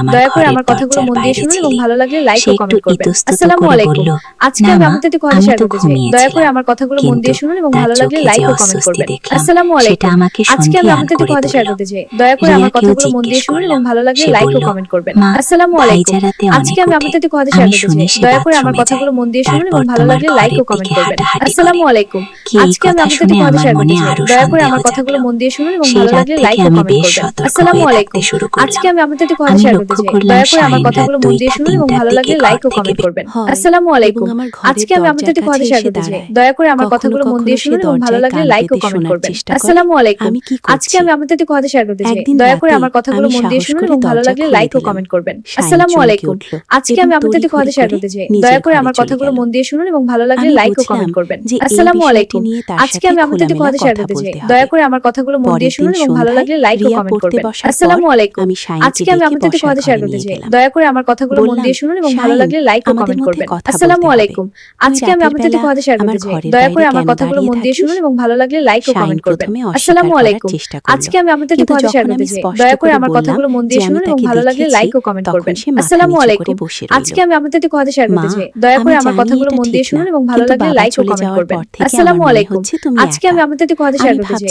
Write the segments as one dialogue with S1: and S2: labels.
S1: আমার
S2: দয়া করে
S1: ঘরের
S2: আমার কথাগুলো
S1: দরজার
S2: মন দিয়ে
S1: বাইরে
S2: শুনুন এবং
S1: ছিলে।
S2: ভালো লাগলে লাইক
S1: সে
S2: ও
S1: একটু
S2: কমেন্ট করবেন।
S1: ইতস্তত
S2: আসসালামু
S1: করে
S2: আলাইকুম।
S1: বলল,
S2: আজকে
S1: না
S2: আমি
S1: মা,
S2: আপনাদের একটু কথা
S1: আমি
S2: শেয়ার
S1: তো
S2: করতে চাই। দয়া
S1: ঘুমিয়েছিলাম।
S2: করে আমার কথাগুলো মন
S1: কিন্তু
S2: দিয়ে শুনুন এবং
S1: তার
S2: ভালো লাগলে
S1: চোখে
S2: লাইক
S1: যে
S2: ও কমেন্ট
S1: অস্বস্তি
S2: করবেন।
S1: দেখলাম,
S2: আসসালামু
S1: সেটা
S2: আলাইকুম।
S1: আমাকে
S2: আজকে আমি
S1: সন্ধিহান
S2: আপনাদের একটু
S1: করে
S2: কথা শেয়ার
S1: তুলল।
S2: করতে চাই। দয়া করে আমার
S1: রিয়াকেও
S2: কথাগুলো মন দিয়ে
S1: জিজ্ঞেস
S2: শুনুন এবং
S1: করলাম।
S2: ভালো লাগলে
S1: সে
S2: লাইক ও
S1: বলল,
S2: কমেন্ট করবেন।
S1: মা,
S2: আসসালামু
S1: ভাই
S2: আলাইকুম।
S1: জারাতে
S2: আজকে
S1: অনেক
S2: আমি
S1: উঠে।
S2: আপনাদের একটু কথা শেয়ার
S1: আমি
S2: করতে
S1: শুনে
S2: চাই।
S1: সে
S2: দয়া করে আমার
S1: বাথরুমে যায়।
S2: কথাগুলো মন দিয়ে শুনুন এবং
S1: তারপর
S2: ভালো
S1: তোমার
S2: লাগলে লাইক
S1: ঘরের
S2: ও কমেন্ট
S1: দিকে
S2: করবেন।
S1: হাঁটাহাঁটি করে।
S2: আসসালামু আলাইকুম।
S1: কি এই
S2: আজকে আমি
S1: কথা
S2: আপনাদের
S1: শুনে
S2: একটু কথা
S1: আমার
S2: শেয়ার
S1: মনে
S2: করতে চাই।
S1: আরো
S2: দয়া করে
S1: সন্দেহ
S2: আমার কথাগুলো
S1: জাগলো।
S2: মন দিয়ে শুনুন এবং
S1: সেই
S2: ভালো
S1: রাত
S2: লাগলে
S1: থেকে
S2: লাইক ও
S1: আমি
S2: কমেন্ট
S1: বেশ
S2: করবেন।
S1: সতর্ক
S2: আসসালামু
S1: হয়ে থাকতে
S2: আলাইকুম।
S1: শুরু
S2: আজকে
S1: করলাম।
S2: আমি আপনাদের একটু কথা
S1: আমি
S2: শেয়ার করতে
S1: লক্ষ্য
S2: চাই।
S1: করলাম
S2: দয়া করে আমার
S1: শাহিন রাত
S2: কথাগুলো মন দিয়ে
S1: 2টা
S2: শুনুন এবং
S1: 3টার
S2: ভালো
S1: দিকে
S2: লাগলে
S1: ঘর
S2: লাইক ও
S1: থেকে
S2: কমেন্ট করবেন।
S3: হয়
S2: আসসালামু
S3: এবং
S2: আলাইকুম।
S3: আমার ঘরের
S2: আজকে আমি আপনাদের
S3: দরজার
S2: একটু কথা
S3: কাছে
S2: শেয়ার
S3: এসে
S2: করতে চাই।
S3: দাঁড়ায়।
S2: দয়া করে আমার
S3: কখনো
S2: কথাগুলো মন
S3: কখনো
S2: দিয়ে
S3: সে
S2: শুনুন এবং ভালো
S3: দরজায়
S2: লাগলে
S3: কান
S2: লাইক ও
S3: পেতে
S2: কমেন্ট
S3: শোনার
S2: করবেন।
S3: চেষ্টা করে।
S2: আসসালামু আলাইকুম।
S3: আমি কি
S2: আজকে
S3: করছি?
S2: আমি আপনাদের একটু কথা শেয়ার করতে চাই।
S3: একদিন
S2: দয়া করে
S3: রাতে
S2: আমার কথাগুলো
S3: আমি
S2: মন দিয়ে
S3: সাহস
S2: শুনুন
S3: করে
S2: এবং ভালো
S3: দরজা
S2: লাগলে
S3: খুলে
S2: লাইক ও
S3: দিলাম।
S2: কমেন্ট করবেন।
S3: শাহিন
S2: আসসালামু
S3: চমকে
S2: আলাইকুম।
S3: উঠল
S2: আজকে
S3: এবং
S2: আমি আপনাদের একটু কথা
S3: তড়িঘড়ি
S2: শেয়ার
S3: করে
S2: করতে চাই।
S3: নিজের
S2: দয়া করে
S3: ঘরে
S2: আমার
S3: চলে
S2: কথাগুলো
S3: গেল।
S2: মন দিয়ে শুনুন এবং ভালো লাগলে
S3: আমি
S2: লাইক ও
S3: বুঝলাম
S2: কমেন্ট করবেন।
S3: যে এই
S2: আসসালামু
S3: বিষয়টি
S2: আলাইকুম।
S3: নিয়ে তার
S2: আজকে
S3: সাথে
S2: আমি আপনাদের একটু
S3: খোলামেলা
S2: কথা শেয়ার
S3: কথা
S2: করতে চাই।
S3: বলতে
S2: দয়া
S3: হবে।
S2: করে আমার কথাগুলো মন দিয়ে
S3: পরের দিন
S2: শুনুন এবং ভালো
S3: সন্ধ্যায়
S2: লাগলে লাইক ও
S3: রিয়া
S2: কমেন্ট
S3: পড়তে
S2: করবেন।
S3: বসার
S2: আসসালামু
S3: পর
S2: আলাইকুম।
S3: আমি শাহিনকে
S2: আজকে আমি
S3: ডেকে
S2: আপনাদের একটু
S3: বসার
S2: কথা শেয়ার
S3: ঘরে
S2: করতে
S3: নিয়ে
S2: চাই।
S3: গেলাম।
S2: দয়া করে আমার কথাগুলো মন
S3: বললাম,
S2: দিয়ে শুনুন এবং ভালো
S3: শাহিন,
S2: লাগলে লাইক ও
S3: আমাদের
S2: কমেন্ট
S3: মধ্যে
S2: করবেন।
S3: কথা
S2: আসসালামু
S3: বলতে হবে।
S2: আলাইকুম।
S3: তুই
S2: আজকে আমি
S3: রাতের
S2: আপনাদের একটু
S3: বেলা
S2: কথা শেয়ার
S3: আমার
S2: করতে চাই।
S3: ঘরের
S2: দয়া
S3: বাইরে
S2: করে আমার
S3: কেন
S2: কথাগুলো
S3: দাঁড়িয়ে
S2: মন দিয়ে শুনুন
S3: থাকিস?
S2: এবং ভালো লাগলে লাইক ও
S3: শাহিন
S2: কমেন্ট করবেন।
S3: প্রথমে অস্বীকার
S2: আসসালামু
S3: করার
S2: আলাইকুম।
S3: চেষ্টা করল,
S2: আজকে আমি আপনাদের একটু
S3: কিন্তু
S2: কথা শেয়ার
S3: যখন
S2: করতে
S3: আমি
S2: চাই।
S3: স্পষ্ট
S2: দয়া করে
S3: করে
S2: আমার
S3: বললাম
S2: কথাগুলো মন
S3: যে
S2: দিয়ে
S3: আমি
S2: শুনুন এবং
S3: তাকে
S2: ভালো লাগলে
S3: দেখেছি,
S2: লাইক ও কমেন্ট
S3: তখন
S2: করবেন।
S3: সে মাথা
S2: আসসালামু
S3: নিচু করে
S2: আলাইকুম।
S3: বসে রইল।
S2: আজকে আমি আপনাদের একটু কথা শেয়ার করতে
S3: মা,
S2: চাই। দয়া করে
S3: আমি
S2: আমার
S3: জানি
S2: কথাগুলো
S3: এটা
S2: মন
S3: ঠিক
S2: দিয়ে
S3: না,
S2: শুনুন এবং ভালো
S3: কিন্তু
S2: লাগলে
S3: বাবা
S2: লাইক ও
S3: চলে
S2: কমেন্ট
S3: যাওয়ার
S2: করবেন।
S3: পর থেকে
S2: আসসালামু
S3: আমার মনে
S2: আলাইকুম।
S3: হচ্ছে তুমি
S2: আজকে
S3: একা।
S2: আমি আপনাদের একটু কথা শেয়ার
S3: আমি
S2: করতে চাই।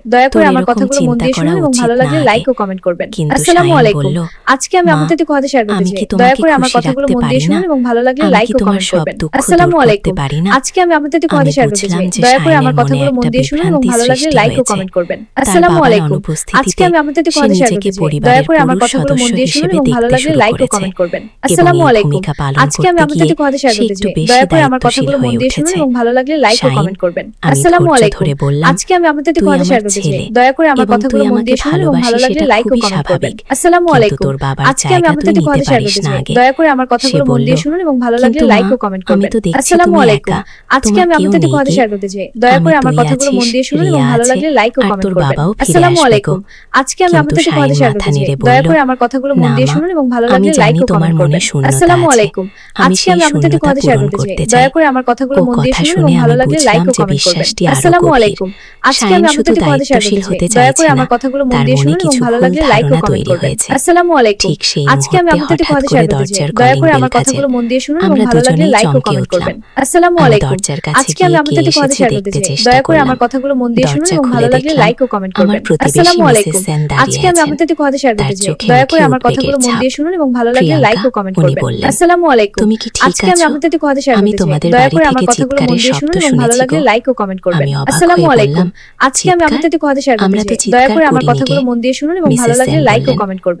S2: দয়া করে
S1: তোর
S2: আমার
S1: এরকম
S2: কথাগুলো মন
S1: চিন্তা
S2: দিয়ে শুনুন
S1: করা
S2: এবং
S1: উচিত
S2: ভালো লাগলে
S1: না
S2: লাইক
S1: রে।
S2: ও কমেন্ট করবেন।
S1: কিন্তু
S2: আসসালামু
S1: শাইন
S2: আলাইকুম।
S1: বলল,
S2: আজকে আমি
S1: মা,
S2: আপনাদের একটু কথা শেয়ার করতে
S1: আমি
S2: চাই।
S1: কি
S2: দয়া
S1: তোমাকে
S2: করে আমার
S1: খুশি
S2: কথাগুলো
S1: রাখতে
S2: মন
S1: পারি
S2: দিয়ে শুনুন
S1: না?
S2: এবং ভালো লাগলে
S1: আমি
S2: লাইক
S1: কি
S2: ও
S1: তোমার
S2: কমেন্ট
S1: সব
S2: করবেন।
S1: দুঃখ দূর
S2: আসসালামু
S1: করতে
S2: আলাইকুম।
S1: পারি না?
S2: আজকে আমি আপনাদের একটু কথা
S1: আমি
S2: শেয়ার করতে
S1: বুঝলাম
S2: চাই।
S1: যে
S2: দয়া করে
S1: শাইনের
S2: আমার
S1: মনে
S2: কথাগুলো মন
S1: একটা
S2: দিয়ে শুনুন এবং
S1: বিভ্রান্তি
S2: ভালো লাগলে
S1: সৃষ্টি
S2: লাইক ও
S1: হয়েছে।
S2: কমেন্ট করবেন।
S1: তার
S2: আসসালামু
S1: বাবার
S2: আলাইকুম।
S1: অনুপস্থিতিতে
S2: আজকে আমি আপনাদের একটু
S1: সে
S2: কথা শেয়ার
S1: নিজেকে
S2: করতে চাই। দয়া
S1: পরিবারের
S2: করে আমার
S1: পুরুষ
S2: কথাগুলো মন
S1: সদস্য
S2: দিয়ে শুনুন
S1: হিসেবে
S2: এবং ভালো
S1: দেখতে
S2: লাগলে
S1: শুরু
S2: লাইক ও
S1: করেছে
S2: কমেন্ট করবেন।
S1: এবং
S2: আসসালামু
S1: এই
S2: আলাইকুম।
S1: ভূমিকা পালন
S2: আজকে আমি
S1: করতে
S2: আপনাদের
S1: গিয়ে
S2: একটু কথা শেয়ার
S1: সে
S2: করতে
S1: একটু
S2: চাই।
S1: বেশি
S2: দয়া করে আমার
S1: দায়িত্বশীল
S2: কথাগুলো মন
S1: হয়ে
S2: দিয়ে শুনুন
S1: উঠেছে।
S2: এবং ভালো লাগলে লাইক ও
S1: শাইন,
S2: কমেন্ট করবেন।
S1: আমি
S2: আসসালামু
S1: ধৈর্য
S2: আলাইকুম।
S1: ধরে বললাম,
S2: আজকে আমি আপনাদের একটু
S1: তুই
S2: কথা
S1: আমার
S2: শেয়ার করতে চাই।
S1: ছেলে
S2: দয়া করে আমার
S1: এবং তুই
S2: কথাগুলো মন
S1: আমাকে
S2: দিয়ে শুনুন এবং ভালো
S1: ভালোবাসিস,
S2: লাগলে
S1: এটা
S2: লাইক ও
S1: খুবই
S2: কমেন্ট করবেন।
S1: স্বাভাবিক।
S2: আসসালামু
S1: কিন্তু
S2: আলাইকুম।
S1: তোর বাবার
S2: আজকে আমি
S1: জায়গা
S2: আপনাদের
S1: তুই
S2: একটু
S1: নিতে
S2: কথা শেয়ার
S1: পারিস
S2: করতে
S1: না
S2: চাই।
S1: আগে।
S2: দয়া করে আমার
S1: সে
S2: কথাগুলো মন
S1: বলল,
S2: দিয়ে শুনুন এবং ভালো লাগলে
S1: কিন্তু
S2: লাইক
S1: মা,
S2: ও কমেন্ট
S1: আমি
S2: করবেন।
S1: তো দেখছি
S2: আসসালামু
S1: তুমি
S2: আলাইকুম।
S1: একা,
S2: আজকে
S1: তোমার
S2: আমি
S1: কেউ
S2: আপনাদের একটু
S1: নেই
S2: কথা
S1: গে।
S2: শেয়ার করতে চাই। দয়া
S1: আমি,
S2: করে আমার
S1: তুই
S2: কথাগুলো মন
S1: আছিস,
S2: দিয়ে শুনুন এবং
S1: রিয়া
S2: ভালো
S1: আছে,
S2: লাগলে লাইক ও
S1: আর
S2: কমেন্ট
S1: তোর
S2: করবেন।
S1: বাবাও ফিরে
S2: আসসালামু
S1: আসবে গো।
S2: আলাইকুম। আজকে আমি
S1: কিন্তু
S2: আপনাদের একটু
S1: শাইন
S2: কথা শেয়ার
S1: মাথা
S2: করতে চাই।
S1: নেড়ে
S2: দয়া
S1: বলল,
S2: করে আমার কথাগুলো মন
S1: না
S2: দিয়ে
S1: মা,
S2: শুনুন এবং ভালো
S1: আমি
S2: লাগলে লাইক
S1: জানি
S2: ও
S1: তোমার
S2: কমেন্ট
S1: মনে
S2: করবেন।
S1: শূন্যতা
S2: আসসালামু
S1: আছে,
S2: আলাইকুম।
S1: আমি
S2: আজকে
S1: সেই
S2: আমি আপনাদের একটু
S1: শূন্যতা
S2: কথা শেয়ার
S1: পূরণ
S2: করতে চাই।
S1: করতে
S2: দয়া
S1: চাই।
S2: করে আমার কথাগুলো
S1: ও
S2: মন দিয়ে
S1: কথা
S2: শুনুন এবং
S1: শুনে
S2: ভালো
S1: আমি
S2: লাগলে লাইক
S1: বুঝলাম
S2: ও
S1: যে
S2: কমেন্ট করবেন।
S1: বিশ্বাসটি আরো
S2: আসসালামু
S1: গভীর।
S2: আলাইকুম। আজকে
S1: শাইন
S2: আমি
S1: শুধু
S2: আপনাদের একটু কথা শেয়ার করতে
S1: দায়িত্বশীল
S2: চাই।
S1: হতে
S2: দয়া
S1: চাইছে
S2: করে
S1: না,
S2: আমার কথাগুলো মন
S1: তার
S2: দিয়ে
S1: মনে
S2: শুনুন এবং
S1: কিছু
S2: ভালো
S1: ভুল
S2: লাগলে লাইক ও
S1: ধারণা
S2: কমেন্ট
S1: তৈরি
S2: করবেন।
S1: হয়েছে।
S2: আসসালামু আলাইকুম।
S1: ঠিক সেই
S2: আজকে আমি
S1: মুহূর্তে
S2: আপনাদের একটু
S1: হঠাৎ
S2: কথা
S1: করে
S2: শেয়ার করতে চাই।
S1: দরজার
S2: দয়া
S1: কলিং
S2: করে
S1: বেল
S2: আমার
S1: বাজে।
S2: কথাগুলো মন দিয়ে শুনুন এবং
S1: আমরা
S2: ভালো লাগলে
S1: দুজনেই
S2: লাইক ও
S1: চমকে
S2: কমেন্ট
S1: উঠলাম।
S2: করবেন। আসসালামু
S1: আমি
S2: আলাইকুম।
S1: দরজার কাছে
S2: আজকে আমি
S1: গিয়ে কে
S2: আপনাদের একটু কথা
S1: এসেছে
S2: শেয়ার করতে
S1: দেখতে
S2: চাই।
S1: চেষ্টা
S2: দয়া করে
S1: করলাম।
S2: আমার কথাগুলো মন দিয়ে শুনুন
S1: দরজা
S2: এবং
S1: খুলে
S2: ভালো লাগলে
S1: দেখলাম
S2: লাইক ও কমেন্ট
S1: আমার
S2: করবেন।
S1: প্রতিবেশী
S2: আসসালামু
S1: মিসেস
S2: আলাইকুম।
S1: সেন দাঁড়িয়ে
S2: আজকে আমি
S1: আছেন।
S2: আপনাদের একটু কথা শেয়ার
S1: তার
S2: করতে চাই।
S1: চোখে
S2: দয়া
S1: মুখে
S2: করে আমার
S1: উদ্বেগের
S2: কথাগুলো মন
S1: ছাপ।
S2: দিয়ে শুনুন এবং ভালো লাগলে লাইক
S1: প্রিয়াঙ্কা,
S2: ও কমেন্ট
S1: উনি
S2: করবেন।
S1: বললেন,
S2: আসসালামু আলাইকুম।
S1: তুমি কি ঠিক
S2: আজকে আমি
S1: আছো?
S2: আপনাদের একটু কথা শেয়ার
S1: আমি
S2: করতে চাই।
S1: তোমাদের
S2: দয়া
S1: বাড়ি
S2: করে
S1: থেকে
S2: আমার কথাগুলো মন
S1: চিৎকারের
S2: দিয়ে
S1: শব্দ
S2: শুনুন এবং ভালো
S1: শুনেছি
S2: লাগলে
S1: গো।
S2: লাইক ও কমেন্ট করবেন।
S1: আমি অবাক
S2: আসসালামু
S1: হয়ে
S2: আলাইকুম।
S1: বললাম,
S2: আজকে আমি
S1: চিৎকার?
S2: আপনাদের একটু কথা শেয়ার করতে
S1: আমরা তো
S2: চাই। দয়া
S1: চিৎকার
S2: করে আমার
S1: করিনি
S2: কথাগুলো
S1: গে।
S2: মন দিয়ে শুনুন এবং ভালো
S1: মিসেস
S2: লাগলে
S1: সেন
S2: লাইক ও
S1: বললেন,
S2: কমেন্ট করবেন।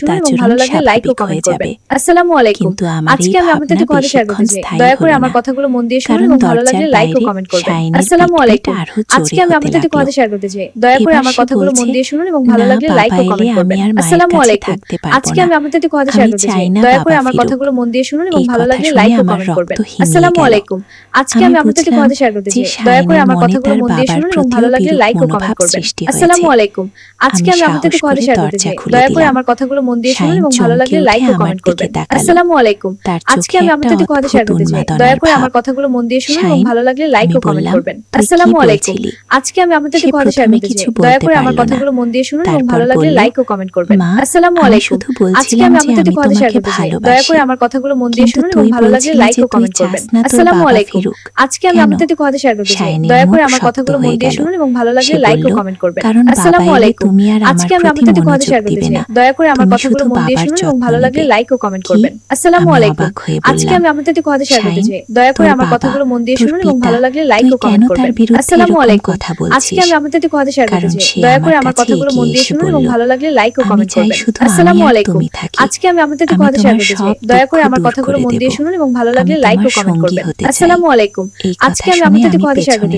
S2: শুনুন এবং
S1: আচরণ
S2: ভালো লাগলে লাইক ও
S1: স্বাভাবিক
S2: কমেন্ট
S1: হয়ে
S2: করবেন।
S1: যাবে।
S2: আসসালামু আলাইকুম।
S1: কিন্তু আমার এই
S2: আজকে আমি আপনাদের
S1: ভাবনা
S2: একটি কথা শেয়ার
S1: বেশিক্ষণ
S2: করতে চাই।
S1: স্থায়ী
S2: দয়া করে
S1: হলো
S2: আমার
S1: না।
S2: কথাগুলো মন দিয়ে শুনুন
S1: কারণ
S2: এবং ভালো
S1: দরজার
S2: লাগলে লাইক ও
S1: বাইরে
S2: কমেন্ট করবেন।
S1: শাইনের
S2: আসসালামু
S1: পিটপিট
S2: আলাইকুম।
S1: আরো
S2: আজকে
S1: জোরে
S2: আমি
S1: হতে
S2: আপনাদের একটি
S1: লাগলো।
S2: কথা শেয়ার করতে চাই। দয়া করে
S1: এবার
S2: আমার
S1: সে
S2: কথাগুলো মন
S1: বলছে,
S2: দিয়ে শুনুন এবং ভালো
S1: না
S2: লাগলে লাইক
S1: বাবা
S2: ও
S1: এলে
S2: কমেন্ট
S1: আমি
S2: করবেন।
S1: আর মায়ের
S2: আসসালামু
S1: কাছে
S2: আলাইকুম।
S1: থাকতে পারবো
S2: আজকে
S1: না।
S2: আমি আপনাদের একটি কথা
S1: আমি
S2: শেয়ার করতে
S1: চাই
S2: চাই।
S1: না
S2: দয়া করে
S1: বাবা
S2: আমার
S1: ফিরুক।
S2: কথাগুলো মন দিয়ে শুনুন এবং
S1: এই
S2: ভালো
S1: কথা
S2: লাগলে
S1: শুনে
S2: লাইক ও
S1: আমার
S2: কমেন্ট
S1: রক্ত
S2: করবেন।
S1: হিমিয়ে
S2: আসসালামু
S1: গেল।
S2: আলাইকুম। আজকে
S1: আমি
S2: আমি আপনাদের একটি
S1: বুঝলাম
S2: কথা শেয়ার করতে
S1: যে
S2: চাই। দয়া করে
S1: শাইনের
S2: আমার
S1: মনে
S2: কথাগুলো
S1: তার
S2: মন দিয়ে
S1: বাবার
S2: শুনুন এবং
S1: প্রতিও
S2: ভালো লাগলে
S1: বিরূপ
S2: লাইক ও কমেন্ট
S1: মনোভাব
S2: করবেন।
S1: সৃষ্টি
S2: আসসালামু
S1: হয়েছে।
S2: আলাইকুম। আজকে
S1: আমি
S2: আমি আপনাদের
S1: সাহস
S2: একটি কথা
S1: করে
S2: শেয়ার করতে
S1: দরজা
S2: চাই।
S1: খুলে
S2: দয়া করে
S1: দিলাম।
S2: আমার কথাগুলো মন দিয়ে শুনুন
S1: শাইন
S2: এবং ভালো লাগলে
S1: চমকে
S2: লাইক
S1: উঠে
S2: ও
S1: আমার
S2: কমেন্ট
S1: দিকে
S2: করবেন।
S1: তাকালো।
S2: আসসালামু আলাইকুম।
S1: তার
S2: আজকে
S1: চোখে
S2: আমি
S1: একটা
S2: আপনাদের একটি কথা
S1: অদ্ভুত
S2: শেয়ার করতে চাই।
S1: উন্মাদনার
S2: দয়া করে
S1: ভাব।
S2: আমার কথাগুলো মন দিয়ে শুনুন এবং
S1: শাইন,
S2: ভালো লাগলে লাইক
S1: আমি
S2: ও কমেন্ট
S1: বললাম,
S2: করবেন।
S1: তুই কি
S2: আসসালামু আলাইকুম।
S1: বলছিলি?
S2: আজকে আমি আপনাদের
S1: সে
S2: একটি কথা শেয়ার
S1: প্রথমে
S2: করতে চাই।
S1: কিছু
S2: দয়া
S1: বলতে
S2: করে আমার
S1: পারল না।
S2: কথাগুলো মন দিয়ে শুনুন এবং
S1: তারপর
S2: ভালো লাগলে
S1: বলল,
S2: লাইক ও কমেন্ট করবেন।
S1: মা,
S2: আসসালামু
S1: আমি
S2: আলাইকুম।
S1: শুধু
S2: আজকে
S1: বলছিলাম
S2: আমি
S1: যে
S2: আপনাদের
S1: আমি
S2: একটি কথা শেয়ার
S1: তোমাকে
S2: করতে চাই। দয়া
S1: ভালোবাসি।
S2: করে আমার কথাগুলো মন দিয়ে
S1: কিন্তু
S2: শুনুন এবং
S1: তুই
S2: ভালো লাগলে
S1: বলছিলি
S2: লাইক
S1: যে
S2: ও
S1: তুই
S2: কমেন্ট
S1: চাস
S2: করবেন।
S1: না তোর
S2: আসসালামু
S1: বাবা
S2: আলাইকুম।
S1: ফিরুক।
S2: আজকে আমি
S1: কেন?
S2: আপনাদের একটি কথা শেয়ার করতে চাই।
S1: শাইনের
S2: দয়া করে
S1: মুখ
S2: আমার
S1: শক্ত
S2: কথাগুলো মন
S1: হয়ে
S2: দিয়ে
S1: গেল।
S2: শুনুন এবং ভালো লাগলে
S1: সে
S2: লাইক ও
S1: বলল,
S2: কমেন্ট করবেন।
S1: কারণ বাবা
S2: আসসালামু
S1: এলে
S2: আলাইকুম।
S1: তুমি আর আমার
S2: আজকে আমি
S1: প্রতি
S2: আপনাদের একটি কথা
S1: মনোযোগ
S2: শেয়ার করতে
S1: দিবে
S2: চাই।
S1: না।
S2: দয়া করে আমার
S1: তুমি
S2: কথাগুলো
S1: শুধু
S2: মন দিয়ে
S1: বাবার
S2: শুনুন এবং
S1: যত্ন
S2: ভালো লাগলে
S1: নিবে।
S2: লাইক ও কমেন্ট
S1: কি?
S2: করবেন। আসসালামু
S1: আমি
S2: আলাইকুম।
S1: অবাক হয়ে
S2: আজকে
S1: বললাম,
S2: আমি আপনাদের একটি কথা শেয়ার করতে
S1: শাইন,
S2: চাই। দয়া করে
S1: তোর
S2: আমার
S1: বাবা,
S2: কথাগুলো মন দিয়ে
S1: তোর
S2: শুনুন এবং
S1: পিতা,
S2: ভালো লাগলে লাইক
S1: তুই
S2: ও
S1: কেন
S2: কমেন্ট
S1: তার
S2: করবেন।
S1: বিরুদ্ধে
S2: আসসালামু
S1: এরকম
S2: আলাইকুম।
S1: কথা
S2: আজকে
S1: বলছিস?
S2: আমি আপনাদের একটি কথা শেয়ার করতে
S1: কারণ
S2: চাই।
S1: সে
S2: দয়া
S1: আমার
S2: করে আমার
S1: কাছে
S2: কথাগুলো মন
S1: এগিয়ে
S2: দিয়ে
S1: এসে
S2: শুনুন এবং
S1: বলল,
S2: ভালো লাগলে লাইক ও
S1: আমি
S2: কমেন্ট
S1: চাই
S2: করবেন।
S1: শুধু আমি
S2: আসসালামু
S1: আর
S2: আলাইকুম।
S1: তুমি থাকি।
S2: আজকে আমি আপনাদের একটি
S1: আমি
S2: কথা শেয়ার
S1: তোমার
S2: করতে চাই।
S1: সব
S2: দয়া
S1: দুঃখ
S2: করে আমার
S1: দূর
S2: কথাগুলো
S1: করে
S2: মন দিয়ে
S1: দেব।
S2: শুনুন এবং ভালো
S1: আমি
S2: লাগলে লাইক ও
S1: তোমার
S2: কমেন্ট
S1: সঙ্গী
S2: করবেন।
S1: হতে চাই।
S2: আসসালামু আলাইকুম।
S1: এই
S2: আজকে
S1: কথা
S2: আমি
S1: শুনে
S2: আপনাদের একটি
S1: আমি
S2: কথা শেয়ার করতে
S1: পেছনে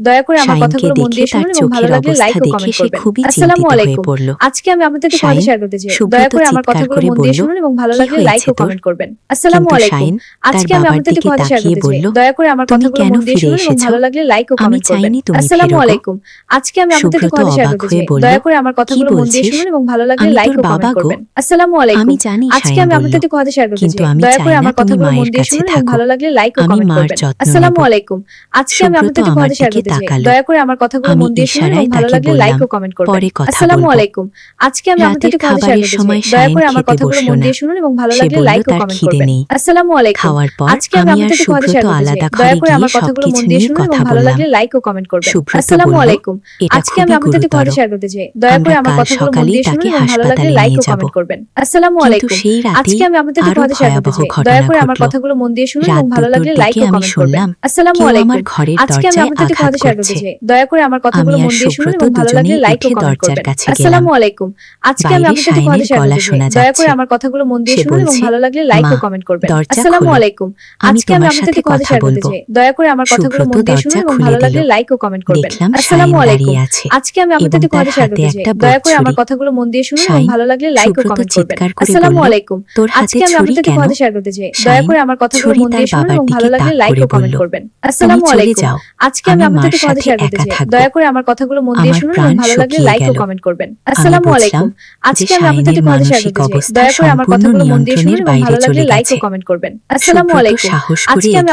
S2: দয়া করে আমার
S1: শাহিনকে
S2: কথাগুলো মন
S1: দেখে
S2: দিয়ে
S1: তার
S2: শুনুন এবং ভালো
S1: চোখের
S2: লাগলে
S1: অবস্থা
S2: লাইক ও
S1: দেখে
S2: কমেন্ট
S1: সে
S2: করবেন।
S1: খুবই
S2: আসসালামু
S1: চিন্তিত হয়ে
S2: আলাইকুম।
S1: পড়ল।
S2: আজকে আমি আপনাদের একটু কথা
S1: শাহিন,
S2: শেয়ার করতে চাই।
S1: সুব্রত
S2: দয়া করে আমার
S1: চিৎকার
S2: কথাগুলো
S1: করে
S2: মন দিয়ে
S1: বলল,
S2: শুনুন এবং ভালো
S1: "কি
S2: লাগলে লাইক
S1: হয়েছে
S2: ও
S1: তোর?"
S2: কমেন্ট করবেন। আসসালামু
S1: কিন্তু
S2: আলাইকুম।
S1: শাহিন তার
S2: আজকে আমি
S1: বাবার
S2: আপনাদের একটু
S1: দিকে
S2: কথা শেয়ার
S1: তাকিয়ে
S2: করতে চাই।
S1: বলল,
S2: দয়া করে আমার
S1: "তুমি
S2: কথাগুলো
S1: কেন
S2: মন দিয়ে
S1: ফিরে
S2: শুনুন এবং
S1: এসেছো?
S2: ভালো লাগলে লাইক ও
S1: আমি
S2: কমেন্ট করবেন।
S1: চাইনি তুমি
S2: আসসালামু
S1: ফেরো গো।"
S2: আলাইকুম। আজকে আমি আপনাদের একটু
S1: সুব্রত
S2: কথা শেয়ার
S1: অবাক
S2: করতে
S1: হয়ে
S2: চাই।
S1: বলল,
S2: দয়া করে আমার
S1: "কি
S2: কথাগুলো মন দিয়ে
S1: বলছিস?
S2: শুনুন এবং ভালো লাগলে
S1: আমি
S2: লাইক
S1: তোর
S2: ও
S1: বাবা
S2: কমেন্ট
S1: গো।"
S2: করবেন। আসসালামু আলাইকুম।
S1: আমি জানি,
S2: আজকে
S1: শাহিন
S2: আমি
S1: বলল,
S2: আপনাদের একটু কথা শেয়ার করতে
S1: "কিন্তু
S2: চাই।
S1: আমি
S2: দয়া
S1: চাই
S2: করে
S1: না
S2: আমার
S1: তুমি
S2: কথাগুলো মন
S1: মায়ের
S2: দিয়ে
S1: কাছে
S2: শুনুন এবং
S1: থাকো।
S2: ভালো লাগলে লাইক ও
S1: আমি
S2: কমেন্ট
S1: মার
S2: করবেন।
S1: যত্ন
S2: আসসালামু
S1: নেব।"
S2: আলাইকুম। আজকে আমি
S1: সুব্রত
S2: আপনাদের একটু
S1: আমার
S2: কথা শেয়ার
S1: দিকে
S2: করতে চাই।
S1: তাকালো।
S2: দয়া করে আমার কথাগুলো
S1: আমি
S2: মন দিয়ে শুনুন এবং
S1: ইশারায়
S2: ভালো
S1: তাকে
S2: লাগলে লাইক
S1: বললাম,
S2: ও কমেন্ট করবেন।
S1: "পরে কথা
S2: আসসালামু
S1: বলবো।"
S2: আলাইকুম। আজকে আমি আপনাদের
S1: রাতের
S2: একটু কথা শেয়ার
S1: খাবারের
S2: করতে চাই।
S1: সময়
S2: দয়া
S1: শাহিন
S2: করে আমার
S1: খেতে
S2: কথাগুলো
S1: বসল
S2: মন
S1: না।
S2: দিয়ে শুনুন এবং ভালো
S1: সে
S2: লাগলে
S1: বলল
S2: লাইক ও
S1: তার
S2: কমেন্ট
S1: খিদে
S2: করবেন।
S1: নেই।
S2: আসসালামু আলাইকুম।
S1: খাওয়ার পর
S2: আজকে আমি
S1: আমি আর
S2: আপনাদের একটু কথা
S1: সুব্রত
S2: শেয়ার করতে চাই।
S1: আলাদা
S2: দয়া
S1: ঘরে
S2: করে
S1: গিয়ে
S2: আমার কথাগুলো
S1: সবকিছু
S2: মন দিয়ে
S1: নিয়ে
S2: শুনুন এবং
S1: কথা
S2: ভালো
S1: বললাম।
S2: লাগলে লাইক ও কমেন্ট করবেন।
S1: সুব্রত
S2: আসসালামু
S1: বলল,
S2: আলাইকুম।
S1: "এটা
S2: আজকে আমি
S1: খুবই
S2: আপনাদের একটু
S1: গুরুতর।
S2: কথা শেয়ার করতে চাই। দয়া
S1: আমরা
S2: করে আমার
S1: কাল
S2: কথাগুলো মন
S1: সকালেই
S2: দিয়ে শুনুন
S1: তাকে
S2: এবং ভালো লাগলে
S1: হাসপাতালে
S2: লাইক
S1: নিয়ে
S2: ও
S1: যাব।"
S2: কমেন্ট করবেন। আসসালামু
S1: কিন্তু
S2: আলাইকুম।
S1: সেই রাতে
S2: আজকে আমি আপনাদের একটু
S1: আরো
S2: কথা শেয়ার করতে
S1: ভয়াবহ
S2: চাই।
S1: ঘটনা
S2: দয়া করে আমার
S1: ঘটল।
S2: কথাগুলো মন দিয়ে শুনুন
S1: রাত
S2: এবং ভালো
S1: 2টোর
S2: লাগলে লাইক
S1: দিকে
S2: ও
S1: আমি
S2: কমেন্ট করবেন।
S1: শুনলাম
S2: আসসালামু
S1: কেউ
S2: আলাইকুম।
S1: আমার ঘরের
S2: আজকে আমি
S1: দরজায়
S2: আপনাদের একটু
S1: আঘাত
S2: কথা শেয়ার করতে
S1: করছে।
S2: চাই। দয়া করে আমার
S1: আমি
S2: কথাগুলো
S1: আর
S2: মন দিয়ে শুনুন
S1: সুব্রত
S2: এবং ভালো লাগলে লাইক ও কমেন্ট করবেন। আসসালামু আলাইকুম। আজকে আমি আপনাদের সাথে কথা শেয়ার করতে চাই। দয়া করে আমার কথাগুলো মন দিয়ে শুনুন এবং ভালো লাগলে লাইক ও কমেন্ট করবেন। আসসালামু আলাইকুম। আজকে আমি আপনাদের সাথে কথা শেয়ার করতে চাই। দয়া করে আমার কথাগুলো মন দিয়ে শুনুন এবং ভালো লাগলে লাইক ও কমেন্ট করবেন। আসসালামু আলাইকুম। আজকে আমি আপনাদের সাথে কথা শেয়ার করতে চাই। দয়া করে আমার কথাগুলো মন দিয়ে শুনুন এবং ভালো লাগলে লাইক ও কমেন্ট করবেন। আসসালামু আলাইকুম। আজকে আমি আপনাদের সাথে কথা শেয়ার করতে চাই। দয়া করে আমার কথাগুলো মন দিয়ে শুনুন এবং ভালো লাগলে লাইক ও কমেন্ট করবেন। আসসালামু আলাইকুম। আজকে আমি আপনাদের সাথে কথা শেয়ার করতে চাই। দয়া করে আমার কথাগুলো মন দিয়ে শুনুন এবং ভালো লাগলে লাইক ও কমেন্ট করবেন। আসসালামু আলাইকুম। আজকে আমি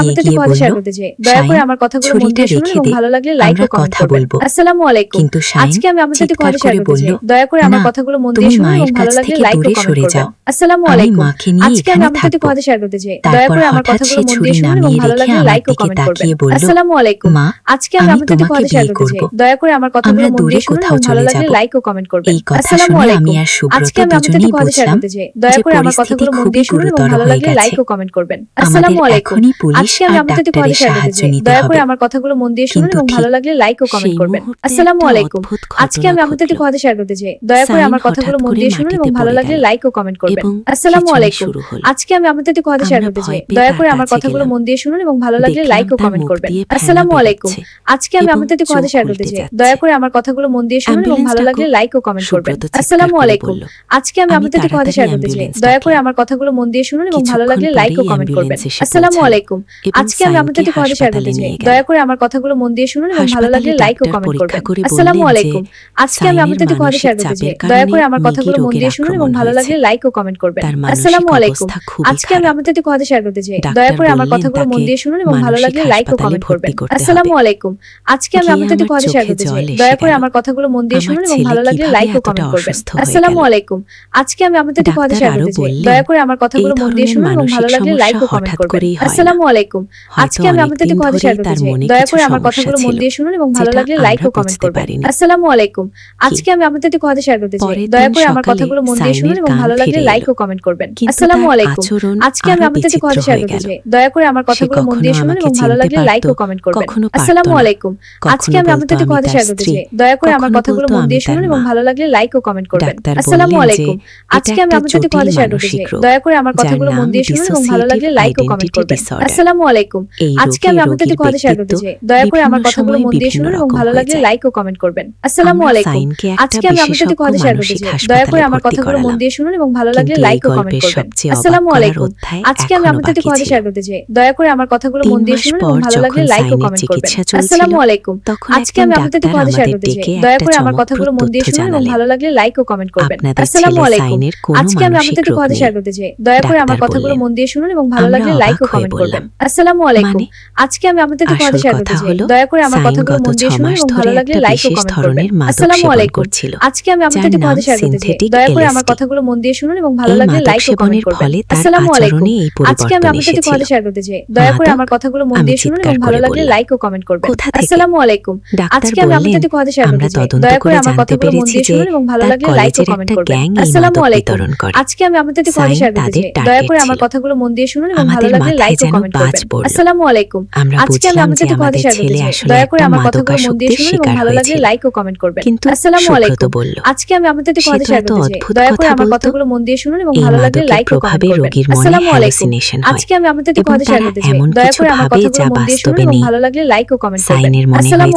S2: আপনাদের সাথে কথা শেয়ার করতে চাই। দয়া করে আমার কথাগুলো মন দিয়ে শুনুন এবং ভালো লাগলে লাইক ও কমেন্ট করবেন। আসসালামু আলাইকুম। আজকে আমি আপনাদের সাথে কথা শেয়ার করতে চাই। দয়া করে আমার কথাগুলো মন দিয়ে শুনুন এবং ভালো লাগলে লাইক ও কমেন্ট করবেন। আসসালামু আলাইকুম। আজকে আমি আপনাদের সাথে কথা শেয়ার করতে চাই। দয়া করে আমার কথাগুলো মন দিয়ে শুনুন এবং ভালো লাগলে লাইক ও কমেন্ট করবেন। আসসালামু আলাইকুম। আজকে আমি আপনাদের সাথে কথা শেয়ার করতে চাই। দয়া করে আমার কথাগুলো মন দিয়ে শুনুন এবং ভালো লাগলে লাইক ও কমেন্ট করবেন। আসসালামু আলাইকুম। আজকে আমি আপনাদের সাথে কথা শেয়ার করতে চাই। দয়া করে আমার কথাগুলো মন দিয়ে শুনুন এবং ভালো লাগলে লাইক ও কমেন্ট করবেন। আসসালামু আলাইকুম। আজকে আমি আপনাদের সাথে কথা শেয়ার করতে চাই। দয়া করে আমার কথাগুলো মন দিয়ে শুনুন এবং ভালো লাগলে লাইক ও কমেন্ট করবেন। আসসালামু আলাইকুম। আজকে আমি আপনাদের সাথে কথা শেয়ার করতে চাই। দয়া করে আমার কথাগুলো মন দিয়ে শুনুন এবং ভালো লাগলে লাইক ও কমেন্ট করবেন। আসসালামু আলাইকুম। আজকে আমি আপনাদের সাথে কথা শেয়ার করতে চাই। দয়া করে আমার কথাগুলো মন দিয়ে শুনুন এবং ভালো লাগলে লাইক ও কমেন্ট করবেন। আসসালামু আলাইকুম। আজকে আমি আপনাদের সাথে কথা শেয়ার করতে চাই। দয়া করে আমার কথাগুলো মন দিয়ে শুনুন এবং ভালো লাগলে লাইক ও কমেন্ট করবেন। আসসালামু আলাইকুম। আজকে আমি আপনাদের সাথে কথা শেয়ার করতে চাই। দয়া করে আমার কথাগুলো মন দিয়ে শুনুন এবং ভালো লাগলে লাইক ও কমেন্ট করবেন। আসসালামু আলাইকুম। আজকে আমি আপনাদের সাথে কথা শেয়ার করতে চাই। দয়া করে আমার কথাগুলো মন দিয়ে শুনুন এবং ভালো লাগলে লাইক ও কমেন্ট করবেন। আসসালামু আলাইকুম। আজকে আমি আপনাদের সাথে কথা শেয়ার করতে চাই। দয়া করে আমার কথাগুলো মন দিয়ে শুনুন এবং ভালো লাগলে লাইক ও কমেন্ট করবেন। আসসালামু আলাইকুম। আজকে আমি আপনাদের সাথে কথা শেয়ার করতে চাই। দয়া করে আমার কথাগুলো মন দিয়ে শুনুন এবং ভালো লাগলে লাইক ও কমেন্ট করবেন। আসসালামু আলাইকুম। আজকে আমি আপনাদের সাথে কথা শেয়ার করতে চাই। দয়া করে আমার কথাগুলো মন দিয়ে শুনুন এবং ভালো লাগলে লাইক ও কমেন্ট করবেন। আসসালামু আলাইকুম। আজকে আমি আপনাদের সাথে কথা শেয়ার করতে চাই। দয়া করে আমার কথাগুলো মন দিয়ে শুনুন এবং ভালো লাগলে লাইক ও কমেন্ট করবেন। আসসালামু আলাইকুম। আজকে আমি আপনাদের সাথে কথা শেয়ার করতে চাই। দয়া করে আমার কথাগুলো মন দিয়ে শুনুন এবং ভালো লাগলে লাইক ও কমেন্ট করবেন। আসসালামু আলাইকুম। আজকে আমি আপনাদের সাথে কথা শেয়ার করতে চাই। দয়া করে আমার কথাগুলো মন দিয়ে শুনুন এবং ভালো লাগলে লাইক ও কমেন্ট করবেন। আসসালামু আলাইকুম। আজকে আমি আপনাদের সাথে কথা শেয়ার করতে চাই। দয়া করে আমার কথাগুলো মন দিয়ে শুনুন এবং ভালো লাগলে লাইক ও কমেন্ট করবেন। আসসালামু আলাইকুম। আজকে আমি আপনাদের সাথে কথা শেয়ার করতে চাই। দয়া করে আমার কথাগুলো মন দিয়ে শুনুন এবং ভালো লাগলে লাইক ও কমেন্ট করবেন। আসসালামু আলাইকুম। আজকে আমি আপনাদের সাথে কথা শেয়ার করতে চাই। দয়া করে আমার কথাগুলো মন দিয়ে শুনুন এবং ভালো লাগলে লাইক ও কমেন্ট করবেন। আসসালামু আলাইকুম। আজকে আমি আপনাদের সাথে কথা শেয়ার করতে চাই। দয়া করে আমার কথাগুলো মন দিয়ে শুনুন এবং ভালো লাগলে লাইক ও কমেন্ট করবেন। আসসালামু আলাইকুম। আজকে আমি আপনাদের সাথে কথা শেয়ার করতে চাই। দয়া করে আমার কথাগুলো মন দিয়ে শুনুন এবং ভালো লাগলে লাইক ও কমেন্ট করবেন। আসসালামু আলাইকুম। আজকে আমি আপনাদের সাথে কথা শেয়ার করতে চাই। দয়া করে আমার কথাগুলো মন দিয়ে শুনুন এবং ভালো লাগলে লাইক ও কমেন্ট করবেন। আসসালামু আলাইকুম। আজকে আমি আপনাদের সাথে কথা শেয়ার করতে চাই। দয়া করে আমার কথাগুলো মন দিয়ে শুনুন এবং ভালো লাগলে লাইক ও কমেন্ট করবেন। আসসালামু আলাইকুম। আজকে আমি আপনাদের সাথে কথা শেয়ার করতে চাই। দয়া করে আমার কথাগুলো মন দিয়ে শুনুন এবং ভালো লাগলে লাইক ও কমেন্ট করবেন। আসসালামু আলাইকুম। আজকে আমি আপনাদের সাথে কথা শেয়ার করতে চাই। দয়া করে আমার কথাগুলো মন দিয়ে শুনুন এবং ভালো লাগলে লাইক ও কমেন্ট করবেন। আসসালামু আলাইকুম। আজকে আমি আপনাদের সাথে কথা শেয়ার করতে চাই। দয়া করে আমার কথাগুলো মন দিয়ে শুনুন এবং ভালো লাগলে লাইক ও কমেন্ট করবেন। আসসালামু আলাইকুম। আজকে আমি আপনাদের সাথে কথা শেয়ার করতে চাই। দয়া করে আমার কথাগুলো মন দিয়ে শুনুন এবং ভালো লাগলে লাইক ও কমেন্ট করবেন। আসসালামু আলাইকুম। আজকে আমি আপনাদের সাথে কথা শেয়ার করতে চাই। দয়া করে আমার কথাগুলো মন দিয়ে শুনুন এবং ভালো লাগলে লাইক ও কমেন্ট করবেন। আসসালামু আলাইকুম। আজকে আমি আপনাদের সাথে কথা শেয়ার করতে চাই। দয়া করে আমার কথাগুলো মন দিয়ে শুনুন এবং ভালো লাগলে লাইক ও কমেন্ট করবেন। আসসালামু আলাইকুম। আজকে আমি আপনাদের সাথে কথা শেয়ার করতে চাই। দয়া করে আমার কথাগুলো মন দিয়ে শুনুন এবং ভালো লাগলে লাইক ও কমেন্ট করবেন। আসসালামু আলাইকুম। আজকে আমি আপনাদের সাথে কথা শেয়ার করতে চাই। দয়া করে আমার কথাগুলো মন দিয়ে শুনুন এবং ভালো লাগলে লাইক ও কমেন্ট করবেন। আসসালামু আলাইকুম। আজকে আমি আপনাদের সাথে কথা শেয়ার করতে চাই। দয়া করে আমার কথাগুলো মন দিয়ে শুনুন এবং ভালো লাগলে লাইক ও কমেন্ট করবেন। আসসালামু আলাইকুম। আজকে আমি আপনাদের সাথে কথা শেয়ার করতে চাই। দয়া করে আমার কথাগুলো মন দিয়ে শুনুন এবং ভালো লাগলে লাইক ও কমেন্ট করবেন। আসসালামু আলাইকুম। আজকে আমি আপনাদের সাথে কথা শেয়ার করতে চাই। দয়া করে আমার কথাগুলো মন দিয়ে শুনুন এবং ভালো লাগলে লাইক ও কমেন্ট করবেন। আসসালামু আলাইকুম। আজকে আমি আপনাদের সাথে কথা শেয়ার করতে চাই। দয়া করে আমার কথাগুলো মন দিয়ে শুনুন এবং ভালো লাগলে লাইক ও কমেন্ট করবেন। আসসালামু আলাইকুম।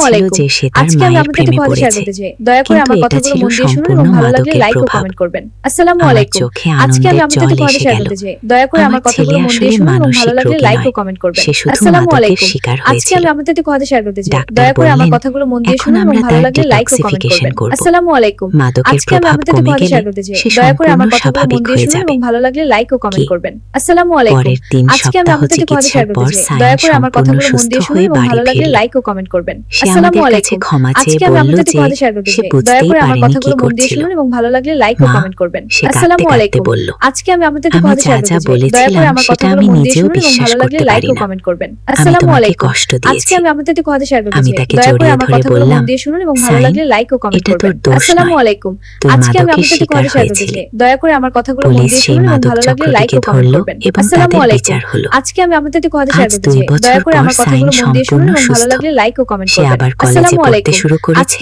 S2: আজকে আমি আপনাদের সাথে কথা শেয়ার করতে চাই। দয়া করে আমার কথাগুলো মন দিয়ে শুনুন এবং ভালো লাগলে লাইক ও কমেন্ট করবেন। আসসালামু আলাইকুম। আজকে আমি আপনাদের সাথে কথা শেয়ার করতে চাই। দয়া করে আমার কথাগুলো মন দিয়ে শুনুন এবং ভালো লাগলে লাইক ও কমেন্ট করবেন। আসসালামু আলাইকুম। আজকে আমি আপনাদের সাথে কথা শেয়ার করতে চাই। দয়া করে আমার কথাগুলো মন দিয়ে শুনুন এবং ভালো লাগলে লাইক ও কমেন্ট করবেন। আসসালামু আলাইকুম। আজকে আমি আপনাদের সাথে কথা শেয়ার করতে চাই। দয়া করে আমার কথাগুলো মন দিয়ে শুনুন এবং ভালো লাগলে লাইক ও কমেন্ট করবেন। আসসালামু আলাইকুম। আজকে আমি আপনাদের সাথে কথা শেয়ার করতে চাই। দয়া করে আমার কথাগুলো মন দিয়ে শুনুন এবং ভালো লাগলে লাইক ও কমেন্ট করবেন। আসসালামু আলাইকুম। আজকে আমি আপনাদের সাথে কথা শেয়ার করতে চাই। দয়া করে আমার কথাগুলো মন দিয়ে শুনুন এবং ভালো লাগলে লাইক ও কমেন্ট করবেন। আসসালামু আলাইকুম। আজকে আমি আপনাদের সাথে কথা শেয়ার করতে চাই। দয়া করে আমার কথাগুলো মন দিয়ে শুনুন এবং ভালো লাগলে লাইক ও কমেন্ট করবেন। আসসালামু আলাইকুম। আজকে আমি আপনাদের সাথে কথা শেয়ার করতে চাই। দয়া করে আমার কথাগুলো মন দিয়ে শুনুন এবং ভালো লাগলে লাইক ও কমেন্ট করবেন। আসসালামু আলাইকুম। আজকে